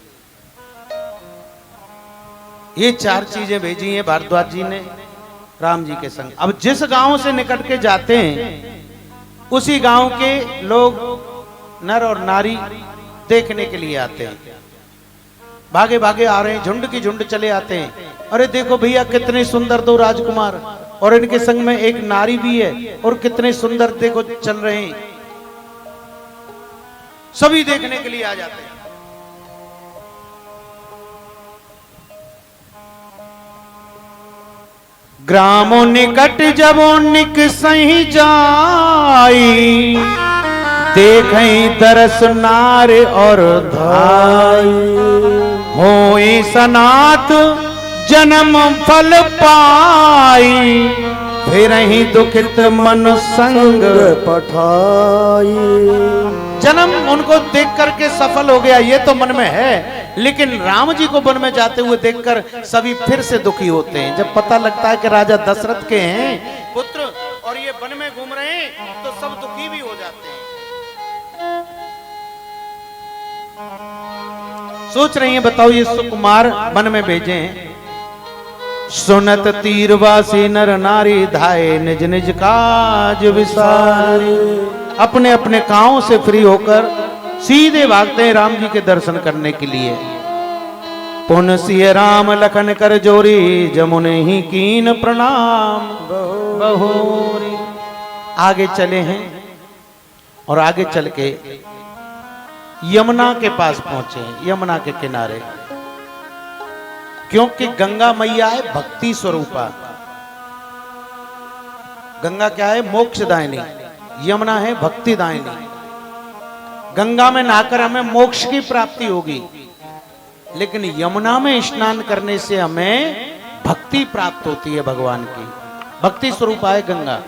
ये 4 चीजें भेजी हैं भारद्वाज जी ने राम जी के संग। अब जिस गांव से निकट के जाते हैं उसी गांव के लोग, नर और नारी देखने के लिए आते हैं। भागे भागे आ रहे हैं, झुंड की झुंड चले आते हैं। अरे देखो भैया कितने सुंदर 2 राजकुमार, और इनके संग में एक नारी भी है, और कितने सुंदर देखो चल रहे हैं। सभी देखने के लिए आ जाते हैं। ग्रामों निकट जब निक सही जाई, देखें दरस नार और धाई, होई सनात जन्म फल पाई, फिर ही दुखित मन संग पठाई। जन्म उनको देख करके सफल हो गया ये तो मन में है, लेकिन राम जी को वन में जाते हुए देखकर सभी फिर से दुखी होते हैं। जब पता लगता है कि राजा दशरथ के हैं पुत्र और ये वन में घूम रहे हैं तो सब दुखी भी हो जाते हैं। सोच रही हैं, बताओ ये सुकुमार वन में भेजे हैं। सुनत तीरवासी नर नारी धाये निज निज काज विसारी, अपने अपने गांव से फ्री होकर सीधे भागते हैं राम जी के दर्शन करने के लिए। पुन सिय राम लखन कर जोरी, जमुने ही कीन प्रणाम बहोरी। आगे चले हैं और आगे चल के यमुना के पास पहुंचे, यमुना के किनारे, क्योंकि गंगा मैया है भक्ति स्वरूपा। गंगा क्या है? मोक्षदायिनी। यमुना है भक्तिदायिनी। गंगा में नहाकर हमें मोक्ष की प्राप्ति होगी, लेकिन यमुना में स्नान करने से हमें भक्ति प्राप्त होती है भगवान की। भक्ति स्वरूपा है गंगा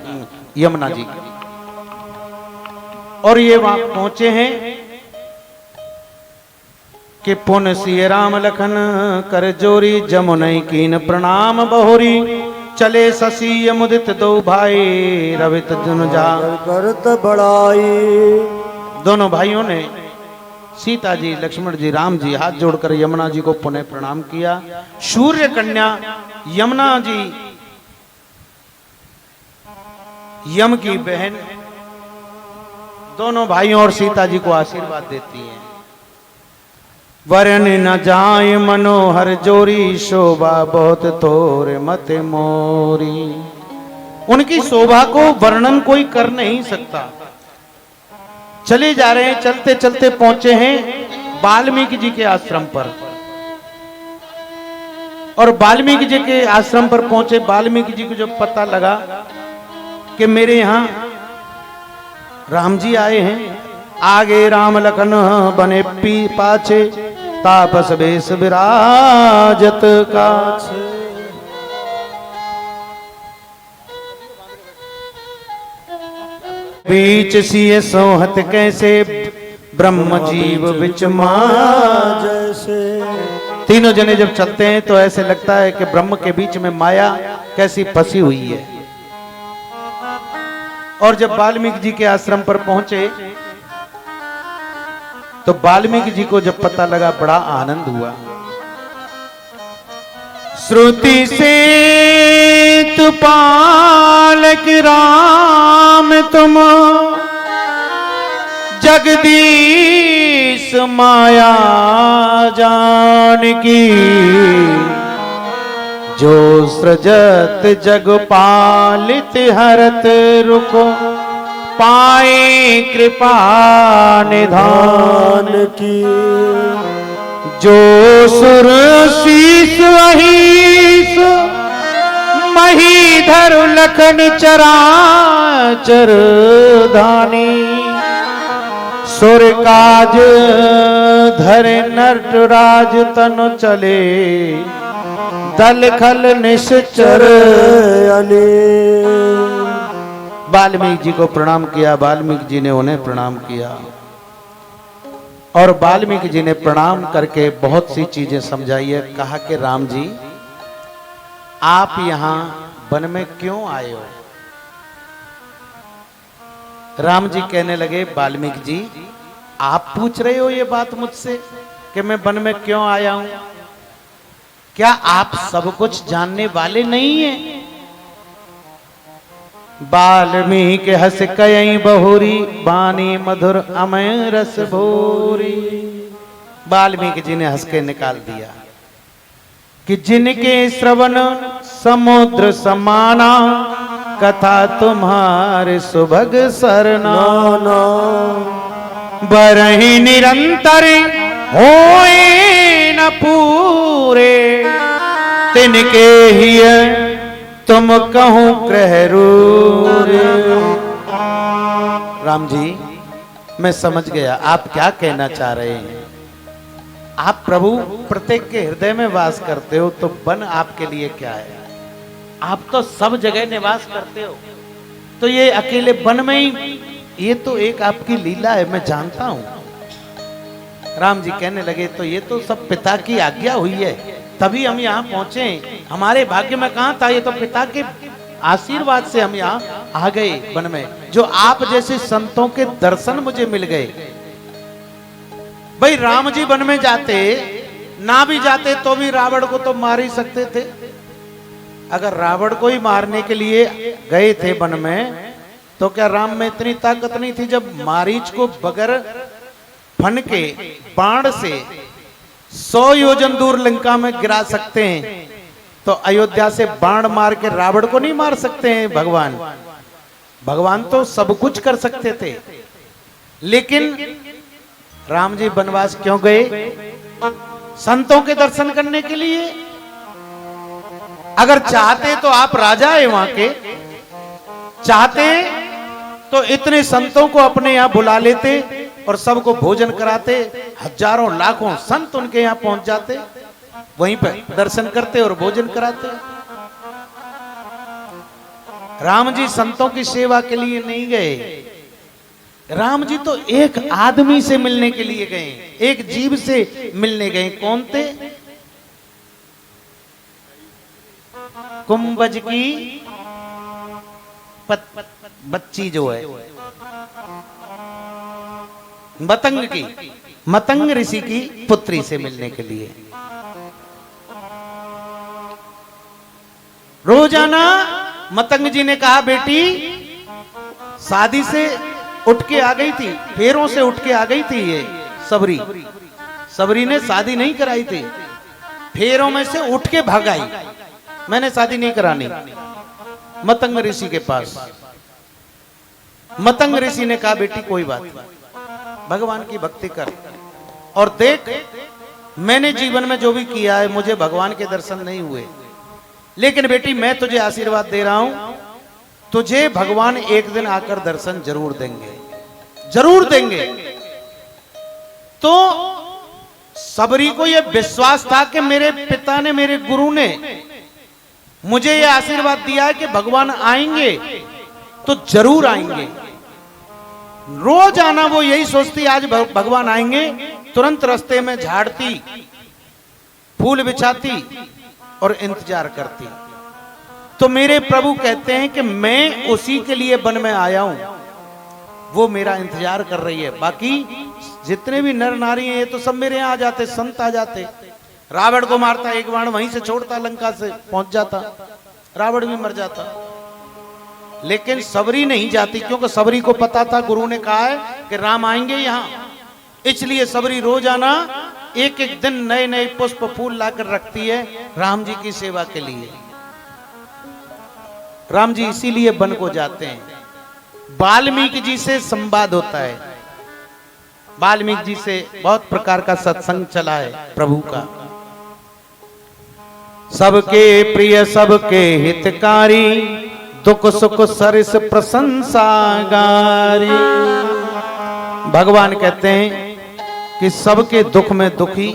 यमुना जी। और ये वहां पहुंचे हैं कि पुन सिय राम लखन कर जोरी, जमुनई कीन प्रणाम बहोरी। चले शशि मुदित दो भाई, रवित जन जा करत बड़ाई। दोनों भाइयों ने सीता जी, लक्ष्मण जी, राम जी हाथ जोड़कर यमुना जी को पुनः प्रणाम किया। सूर्य कन्या यमुना जी यम की बहन, दोनों भाइयों और सीता जी को आशीर्वाद देती हैं। वरन न जाय मनोहर जोरी, शोभा बहुत तोर मत मोरी। उनकी शोभा को वर्णन कोई कर नहीं सकता। चले जा रहे हैं, चलते चलते पहुंचे हैं वाल्मीकि जी के आश्रम पर। और वाल्मीकि जी के आश्रम पर पहुंचे, वाल्मीकि जी को जब पता लगा कि मेरे यहां राम जी आए हैं, आगे राम लखन बने पी पाछे, तापस बेस विराजत काछे। बीच सिए सोहत कैसे, ब्रह्म जीव बिच माँ जैसे। तीनों जने जब चलते हैं तो ऐसे लगता है कि ब्रह्म के बीच में माया कैसी फंसी हुई है। और जब वाल्मीकि जी के आश्रम पर पहुंचे तो वाल्मीकि जी को जब पता लगा बड़ा आनंद हुआ। श्रुति से तु पालक राम तुम, जगदीश माया जानकी, जो सृजत जग पालित हरत रुको, पाए कृपा निधान की। जो सुर शीस अहीस, महीधर लखन चराचर धानी, सुर काज धरे नटराज तन चले, दल खल निश्चर अले। वाल्मीकि जी को प्रणाम किया, वाल्मीकि जी ने उन्हें प्रणाम किया। और वाल्मीकि जी ने प्रणाम करके बहुत सी चीजें समझाई है। कहा कि राम जी आप यहां वन में क्यों आए हो? राम जी कहने लगे, वाल्मीकि जी आप पूछ रहे हो ये बात मुझसे कि मैं वन में क्यों आया हूं? क्या आप सब कुछ जानने वाले नहीं हैं? वाल्मीकि हंस कई बहुरी, बानी मधुर अमय रस भोरी। वाल्मीकि जी ने हंस के निकाल दिया कि जिनके श्रवण समुद्र समाना, कथा तुम्हारे सुभग सरना। बरहि निरंतर होए न पूरे, तिनके ही तुम कहूं क्रहरू। राम जी मैं समझ गया आप क्या कहना चाह रहे हैं। आप प्रभु प्रत्येक के हृदय में वास करते हो, तो वन आपके लिए क्या है? आप तो सब जगह निवास करते हो, तो ये अकेले वन में ही, ये तो एक आपकी लीला है, मैं जानता हूं। राम जी कहने लगे तो ये तो सब पिता की आज्ञा हुई है, तभी हम यहाँ पहुंचे। हमारे भाग्य में कहां था, ये तो पिता के आशीर्वाद से हम यहाँ आ गए वन में। जो आप जैसे संतों के दर्शन मुझे मिल गए। भाई राम जी वन में जाते ना भी जाते तो भी रावण को तो मार ही सकते थे। अगर रावण को ही मारने के लिए गए थे वन में, तो क्या राम में इतनी ताकत नहीं थी? जब मारीच को बगैर फन के बाण से 100 योजन दूर लंका में गिरा सकते हैं, तो अयोध्या से बाण मार के रावण को नहीं मार सकते हैं भगवान? भगवान तो सब कुछ कर सकते थे, लेकिन राम जी वनवास क्यों गए? संतों के दर्शन करने के लिए। अगर चाहते तो आप राजा है वहां के, चाहते तो इतने संतों को अपने यहां बुला लेते और सबको भोजन कराते, हजारों लाखों संत उनके यहां पहुंच जाते, वहीं पर दर्शन करते और भोजन कराते। राम जी संतों की सेवा के लिए नहीं गए। राम जी तो एक आदमी से मिलने के लिए गए, एक जीव से मिलने गए। कौन थे? कुंभज की बच्ची जो है, मतंग की, मतंग ऋषि की पुत्री से मिलने के लिए। रोजाना मतंग जी ने कहा, बेटी शादी से उठ के आ गई थी, फेरों से उठ के आ गई थी ये सबरी। सबरी ने शादी नहीं कराई थी, फेरों में से उठ के भागाई, मैंने शादी नहीं करानी। मतंग ऋषि के पास मतंग ऋषि ने कहा, बेटी कोई बात नहीं, भगवान की भक्ति कर, और देख मैंने जीवन में जो भी किया है मुझे भगवान के दर्शन नहीं हुए, लेकिन बेटी मैं तुझे आशीर्वाद दे रहा हूं, तुझे भगवान एक दिन आकर दर्शन जरूर देंगे, जरूर देंगे। तो सबरी को यह विश्वास था कि मेरे पिता ने, मेरे गुरु ने मुझे यह आशीर्वाद दिया है कि भगवान आएंगे तो जरूर आएंगे। रोज आना वो यही सोचती, आज भगवान आएंगे, तुरंत रास्ते में झाड़ती, फूल बिछाती और इंतजार करती। तो मेरे प्रभु कहते हैं कि मैं उसी के लिए वन में आया हूं, वो मेरा इंतजार कर रही है। बाकी जितने भी नर नारी हैं ये तो सब मेरे यहाँ आ जाते, संत आ जाते। रावण को मारता, एक बाण वहीं से छोड़ता, लंका से पहुंच जाता, रावण भी मर जाता। लेकिन सबरी नहीं जाती, क्योंकि सबरी को पता था, गुरु ने कहा है कि राम आएंगे यहाँ, इसलिए सबरी रोजाना एक एक दिन नए नए पुष्प फूल लाकर रखती है राम जी की सेवा के लिए। राम जी इसीलिए वन को जाते हैं। वाल्मीकि जी से संवाद होता है, वाल्मीकि जी से बहुत प्रकार का सत्संग चला है प्रभु का। सबके प्रिय सबके हितकारी, दुख सुख सरिस प्रशंसा गारी। भगवान कहते हैं कि सबके दुख में दुखी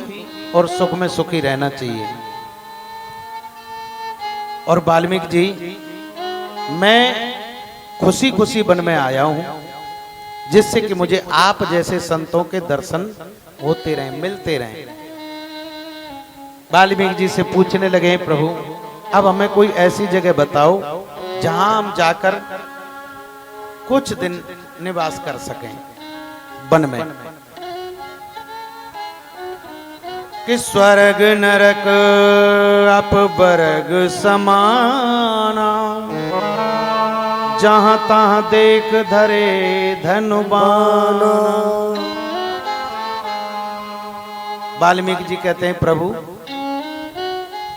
और सुख में सुखी रहना चाहिए। और वाल्मीकि जी, मैं खुशी खुशी वन में आया हूं, जिससे कि मुझे आप जैसे संतों के दर्शन होते रहें, मिलते रहें। वाल्मीकि जी से पूछने लगे, प्रभु अब हमें कोई ऐसी जगह बताओ जहां हम जाकर कुछ दिन निवास कर सकें वन में, कि स्वर्ग नरक अपवर्ग समाना, जहां तहां देख धरे धनुबाना। वाल्मीकि जी कहते हैं, प्रभु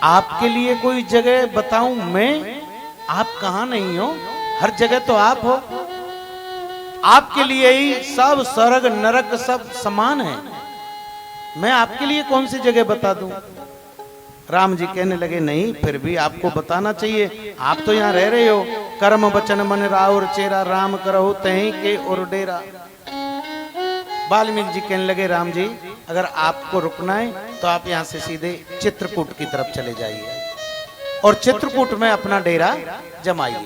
आपके लिए कोई जगह बताऊं मैं? आप कहां नहीं हो, हर जगह तो आप हो। आपके लिए ही सब स्वर्ग नरक सब समान है, मैं आपके लिए कौन सी जगह बता दूं? राम जी कहने लगे, नहीं फिर भी आपको बताना चाहिए, आप तो यहाँ रह रहे हो। कर्म वचन मन राउर चेरा, राम करहु तहीं के उर डेरा। वाल्मीकि जी कहने लगे राम जी अगर आपको रुकना है तो आप यहाँ से सीधे चित्रकूट की तरफ चले जाइए और चित्रकूट में अपना डेरा जमाइए,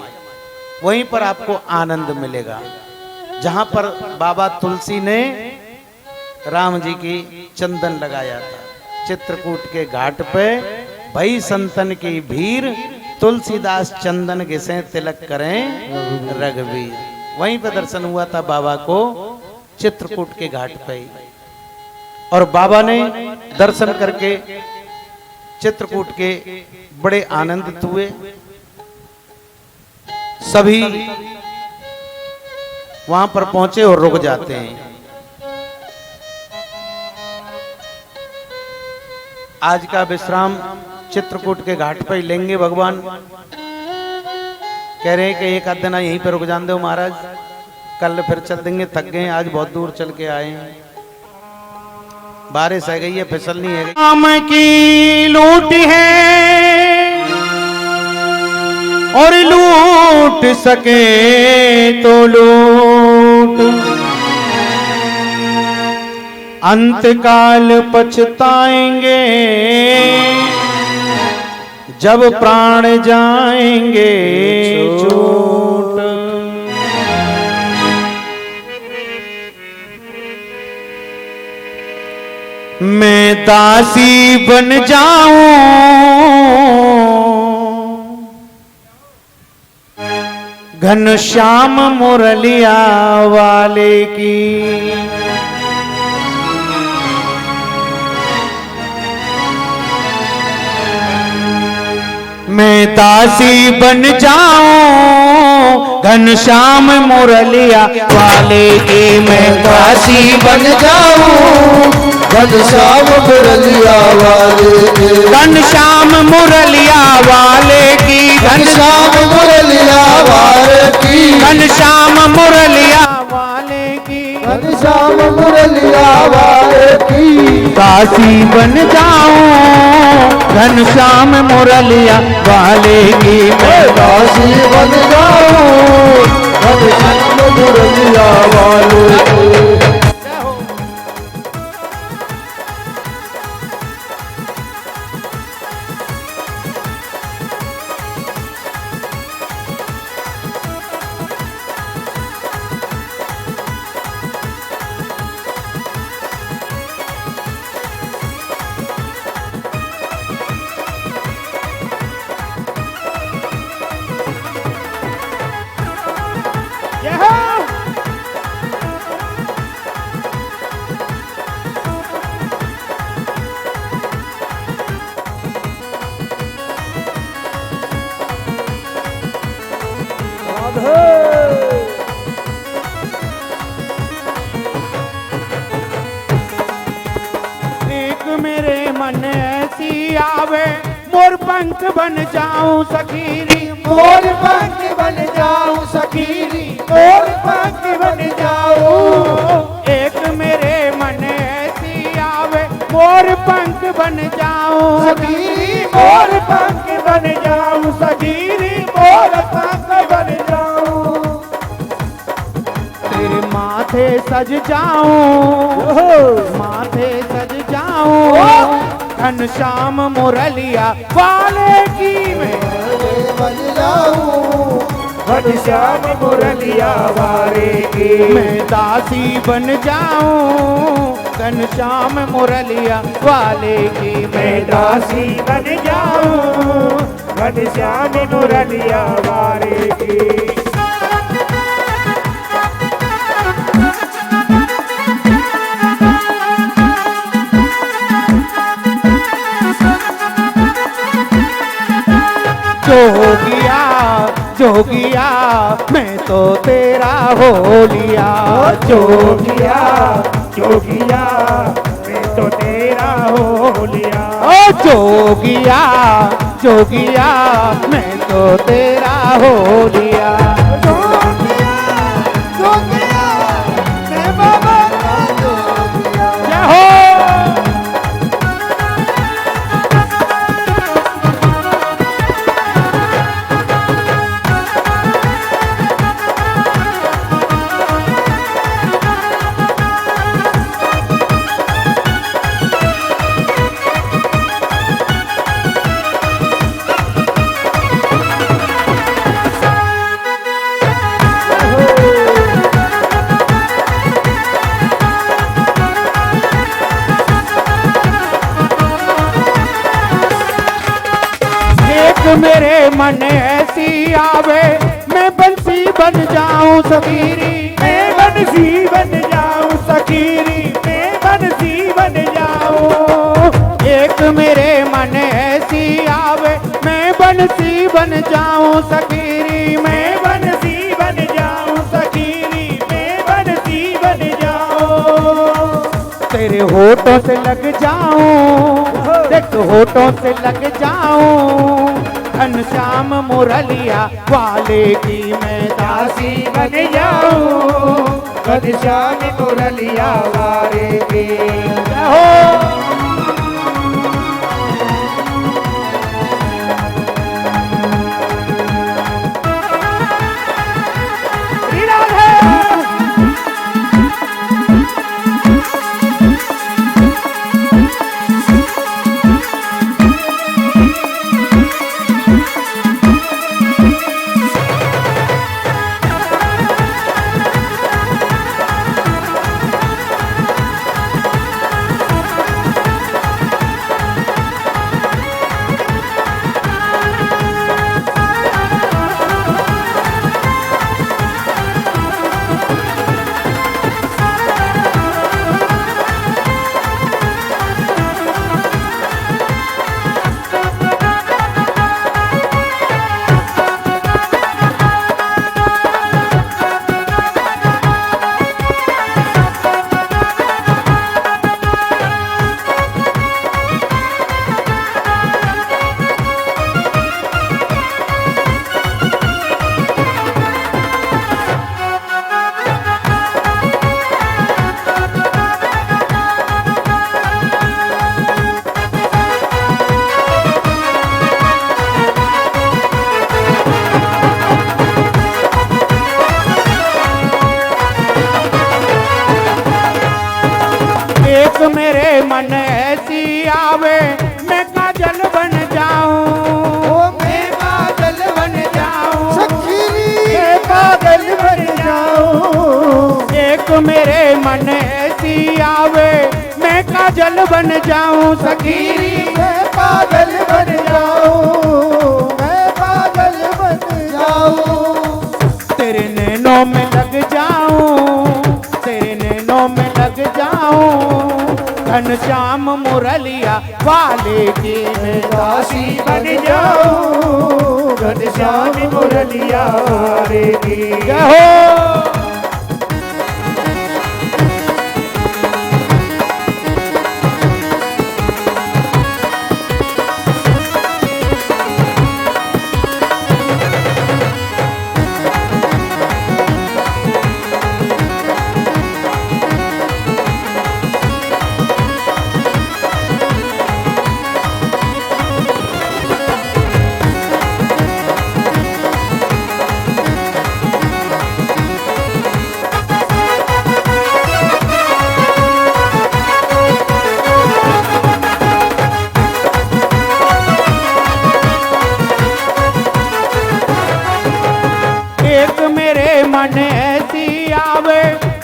वहीं पर आपको आनंद मिलेगा। जहां पर बाबा तुलसी ने राम जी की चंदन लगाया था, चित्रकूट के घाट पे भई संतन की भीड़, तुलसीदास चंदन घिसे तिलक करें रघुवीर। वहीं पे दर्शन हुआ था बाबा को चित्रकूट के घाट पे। और बाबा ने दर्शन करके चित्रकूट के बड़े आनंदित हुए। सभी वहां पर पहुंचे और रुक जाते हैं। आज का विश्राम चित्रकूट के घाट पर ही लेंगे। भगवान कह रहे हैं कि एक आध दिन यहीं पर रुक जान दो महाराज, कल फिर चल देंगे, थक गए, आज बहुत दूर चल के आए हैं, बारिश आ गई है, फिसलनी है। राम की लूट है और लूट सके तो लूट, अंतकाल पछताएंगे जब प्राण जाएंगे छूट। मैं दासी बन जाऊं घनश्याम मुरलिया वाले की, मैं दासी बन जाऊं घनश्याम मुरलिया वाले की, मैं दासी बन जाऊं घनश्याम मुरलिया वाले के, घनश्याम मुरलिया वाले की, घनश्याम मुरलिया वाले की, घनश्याम मुरलिया वाले की, घनश्याम मुरलिया वाले की, दासी बन जाऊं घनश्याम मुरलिया वाले की, मैं दासी बन जाऊं घनश्याम मुरलिया वाले की। एक मेरे मन ऐसी आवे मोर पंख बन जाऊं सखीरी, मोर पंख बन जाऊं सखीरी, मोर पंख बन जाऊं। एक मेरे मन ऐसी आवे मोर पंख बन जाऊं सखीरी, मोर पंख बन जाऊं सखीरी, मोर पंख बन जाऊं। तेरे माथे सज जाऊं, माथे सज जाऊं घनश्याम मुरलिया वाले की, मैं बन जाऊं घनश्याम मुरलिया वाले की, मैं दासी बन जाऊं घनश्याम मुरलिया वाले की, मैं दासी बन जाऊं घनश्याम मुरलिया वाले की। जोगिया जोगिया मैं तो तेरा हो लिया, जोगिया जोगिया मैं तो तेरा हो लिया, ओ जोगिया जोगिया मैं तो तेरा हो लिया, जोगिया जोगिया मैं बाबा का जोगिया। जय हो। मन ऐसी आवे मैं बंसी बन जाऊं सखीरी, मैं बंसी बन जाऊं सखीरी, मैं बंसी बन जाऊं। एक मेरे मन ऐसी आवे मैं बंसी बन जाऊं सखीरी, मैं बंसी बन जाऊं सखीरी, मैं बंसी बन जाऊं। तेरे होठों से लग जाऊं, देख होठों से लग जाऊं, घनश्याम मुरलिया वाले की मैं दासी बन जाऊं, घनश्याम मुरलिया वाले की हो। मेरे मन ऐसी आवे मैं काजल बन जाऊं, मैं काजल बन जाऊं सखीरी, मैं काजल बन जाऊं। एक मेरे मन ऐसी आवे मैं काजल बन जाऊं सखीरी, मैं काजल बन जाऊं, मैं काजल बन जाऊं। तेरे नैनों में लग जाऊं, तेरे नैनों में लग जाऊं, घनश्याम मुरलिया वाले की मैं दासी बन जाऊं, घनश्याम मुरलिया वाले की जय हो। मन ऐसी आवे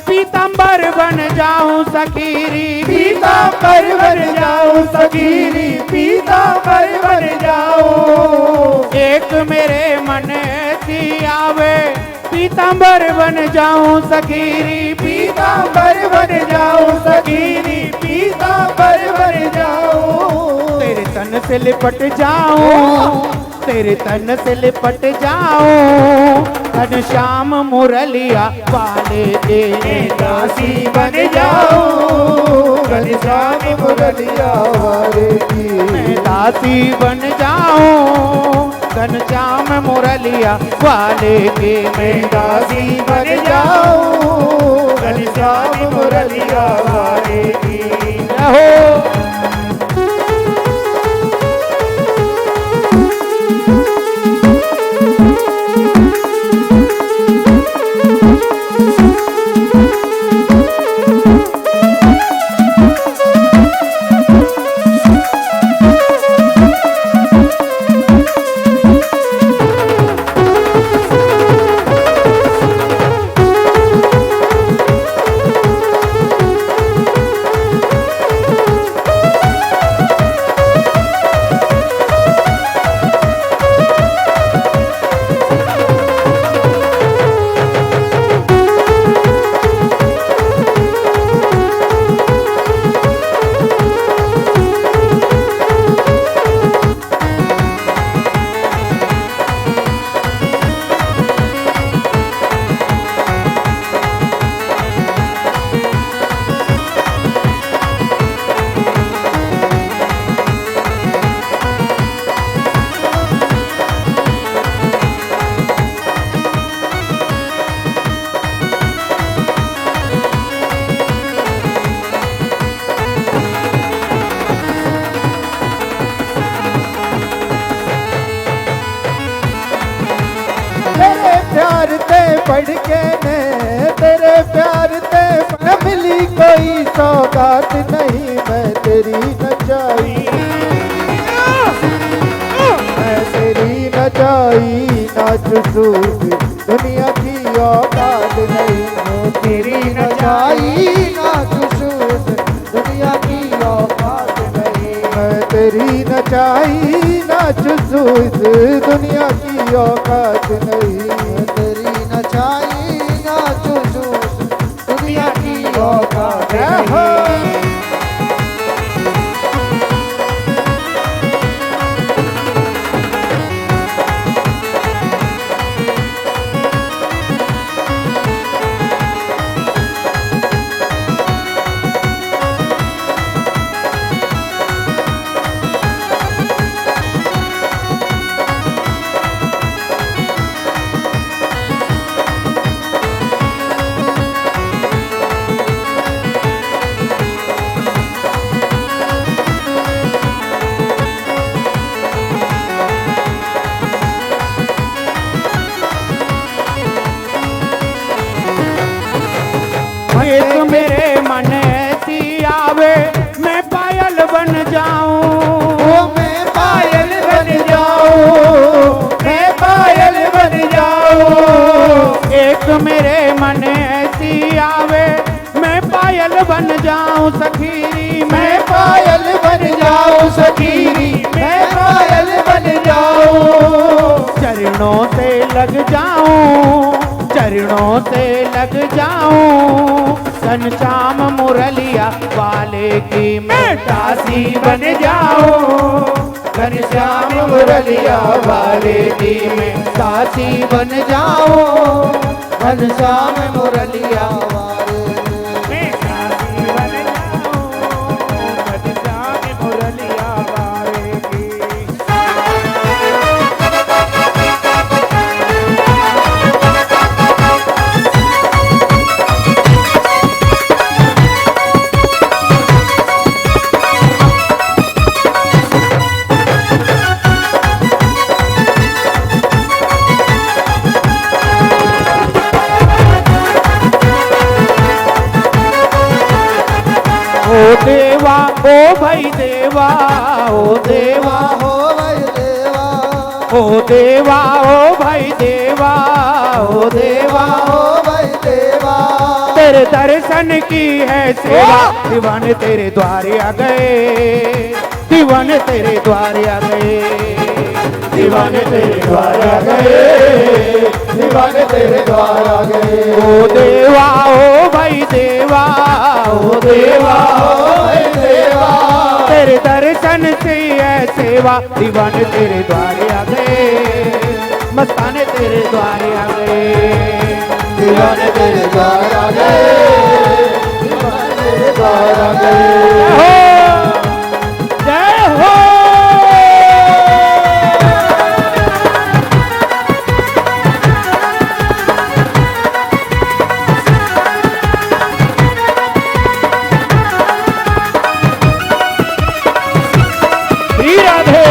पीतांबर बन जाऊं सखीरी, पीतांबर बन जाऊं सखीरी, पीतांबर बन जाऊं। एक मेरे मन ऐसी आवे पीतांबर बन जाऊं सखीरी, पीतांबर बन जाऊं सखीरी, पीतांबर बन जाऊं। तेरे तन से लिपट जाऊं, तेरे तन से लिपट जाऊं, घनश्याम मुरलिया वाले के दासी बन जाऊं, घनश्याम मुरलिया वाले की मैं दासी बन जाऊं, घनश्याम मुरलिया वाले के मैं दासी बन जाऊं, घनश्याम मुरलिया वाले की जय हो। सौगात नहीं, मैं तेरी नचाई, मैं तेरी नचाई नाच सूझ दुनिया की औकात नहीं, मैं तेरी नचाई नाच सूझ दुनिया की औकात नहीं, मैं तेरी नचाई नाच सूझ दुनिया की औकात नहीं, मैं तेरी नचाई नाच सूझ दुनिया की औकात नहीं। एक मेरे मन ऐसी आवे, मैं पायल बन जाऊं, मैं पायल बन जाऊं, मैं पायल बन जाऊं, एक मेरे मन ऐसी आवे, मैं पायल बन जाऊं सखीरी, मैं पायल बन जाऊं सखीरी, मैं पायल बन जाऊं, चरणों से लग जाऊं, चरणों से लग जाऊं, घनश्याम मुरलिया वाले की मैं दासी बन जाऊं, घनश्याम मुरलिया वाले की मैं दासी बन जाऊं, घनश्याम मुरलिया वाले मैं दासी बन जाऊं, घनश्याम मुरलिया वाले की। ओ देवा ओ भाई देवा, ओ देवा हो भाई देवा, ओ देवा ओ भाई देवा, ओ देवा हो भाई देवा, तेरे दर्शन की है सेवा, दीवाने तेरे द्वारे आ गए, दीवाने तेरे द्वारे आ गए, दीवाने तेरे द्वार आ गए, दीवाने तेरे द्वार आ गए, ओ देवा ओ भाई देवा, ओ देवा हो भाई देवा, तेरे दर्शन से है सेवा, दीवाने तेरे द्वारे आ गए, मस्ताने तेरे द्वारे आ गए, दीवाने तेरे द्वार आ गए, दीवाने तेरे द्वार आ गए। जय हो। श्री राधे।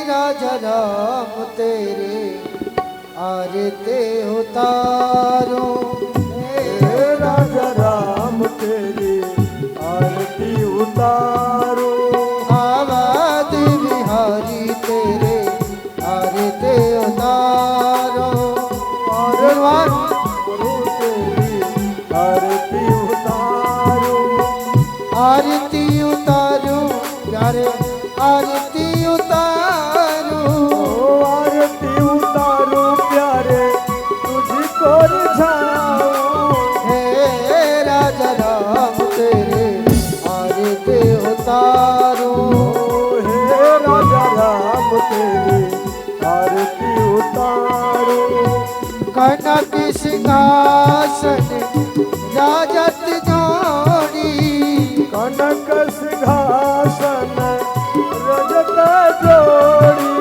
राजा राम तेरे आरते उतारो, राजा राम तेरे आरती उतारो, आवाज बिहारी तेरे आरते उतारो, और गुरु तेरी आरती उतारो, आरती उतारो प्यारे, आरती उतारो, सिंहासन राजत जोड़ी कनक सिंहासन रजत जोड़ी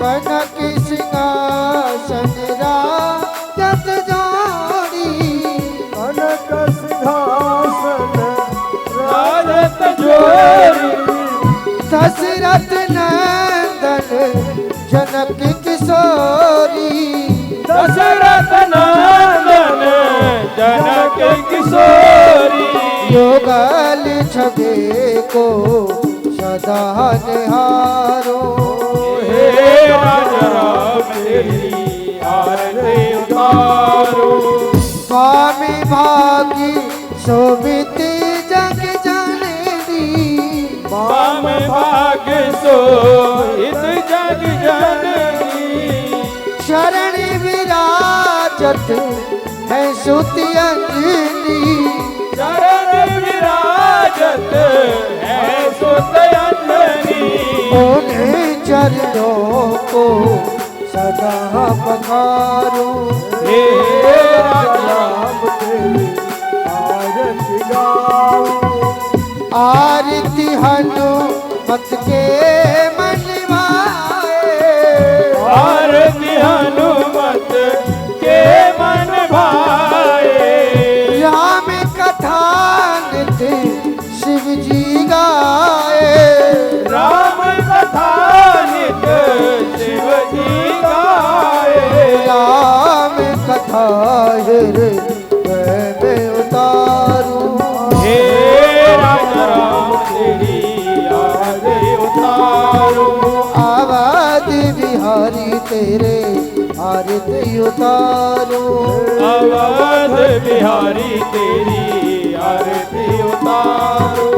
कनक सिंहासन राजत जोड़ी कनक सिंहासन राजत जोड़ी दशरथ नंदन जनक किशोरी दशरथ नंदन जनक किशोरी योगल छवि को सदा निहारो हे राजा राम तेरी आरती उतारो स्वामी भागी शोभित जग जननी माम भाग्य सोहित जग जननी शरण विराजत है सुति अंजनी चरण विराजत है सुत अंजनी उन्हें चरणों को सदा पखारो हे राजा राम तेरी आरती गाऊं आरती हनुमत के मन भाए आरती हनुमत के मन भाए राम कथा नित्य शिव जी गाए राम कथा नित शिव जी गाए राम कथा हृदय में उतारू हे राजा राम तेरी आरती उतारो आवाज बिहारी तेरे आरती उतारू अवध बिहारी तेरी आरती उतारो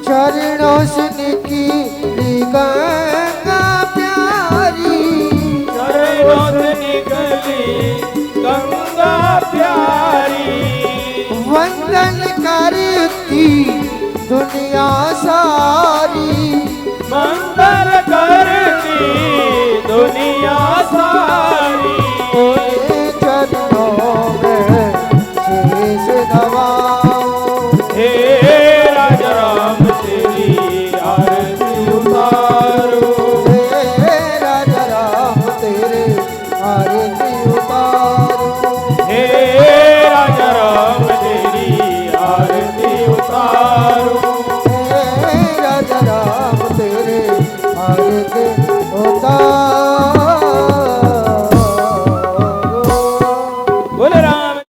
चरणों से निकली गंगा प्यारी चरणों से निकली गंगा प्यारी वंदन करती दुनिया सारी मंगल करती दुनिया सारी चरणों में शीश नवाओ हे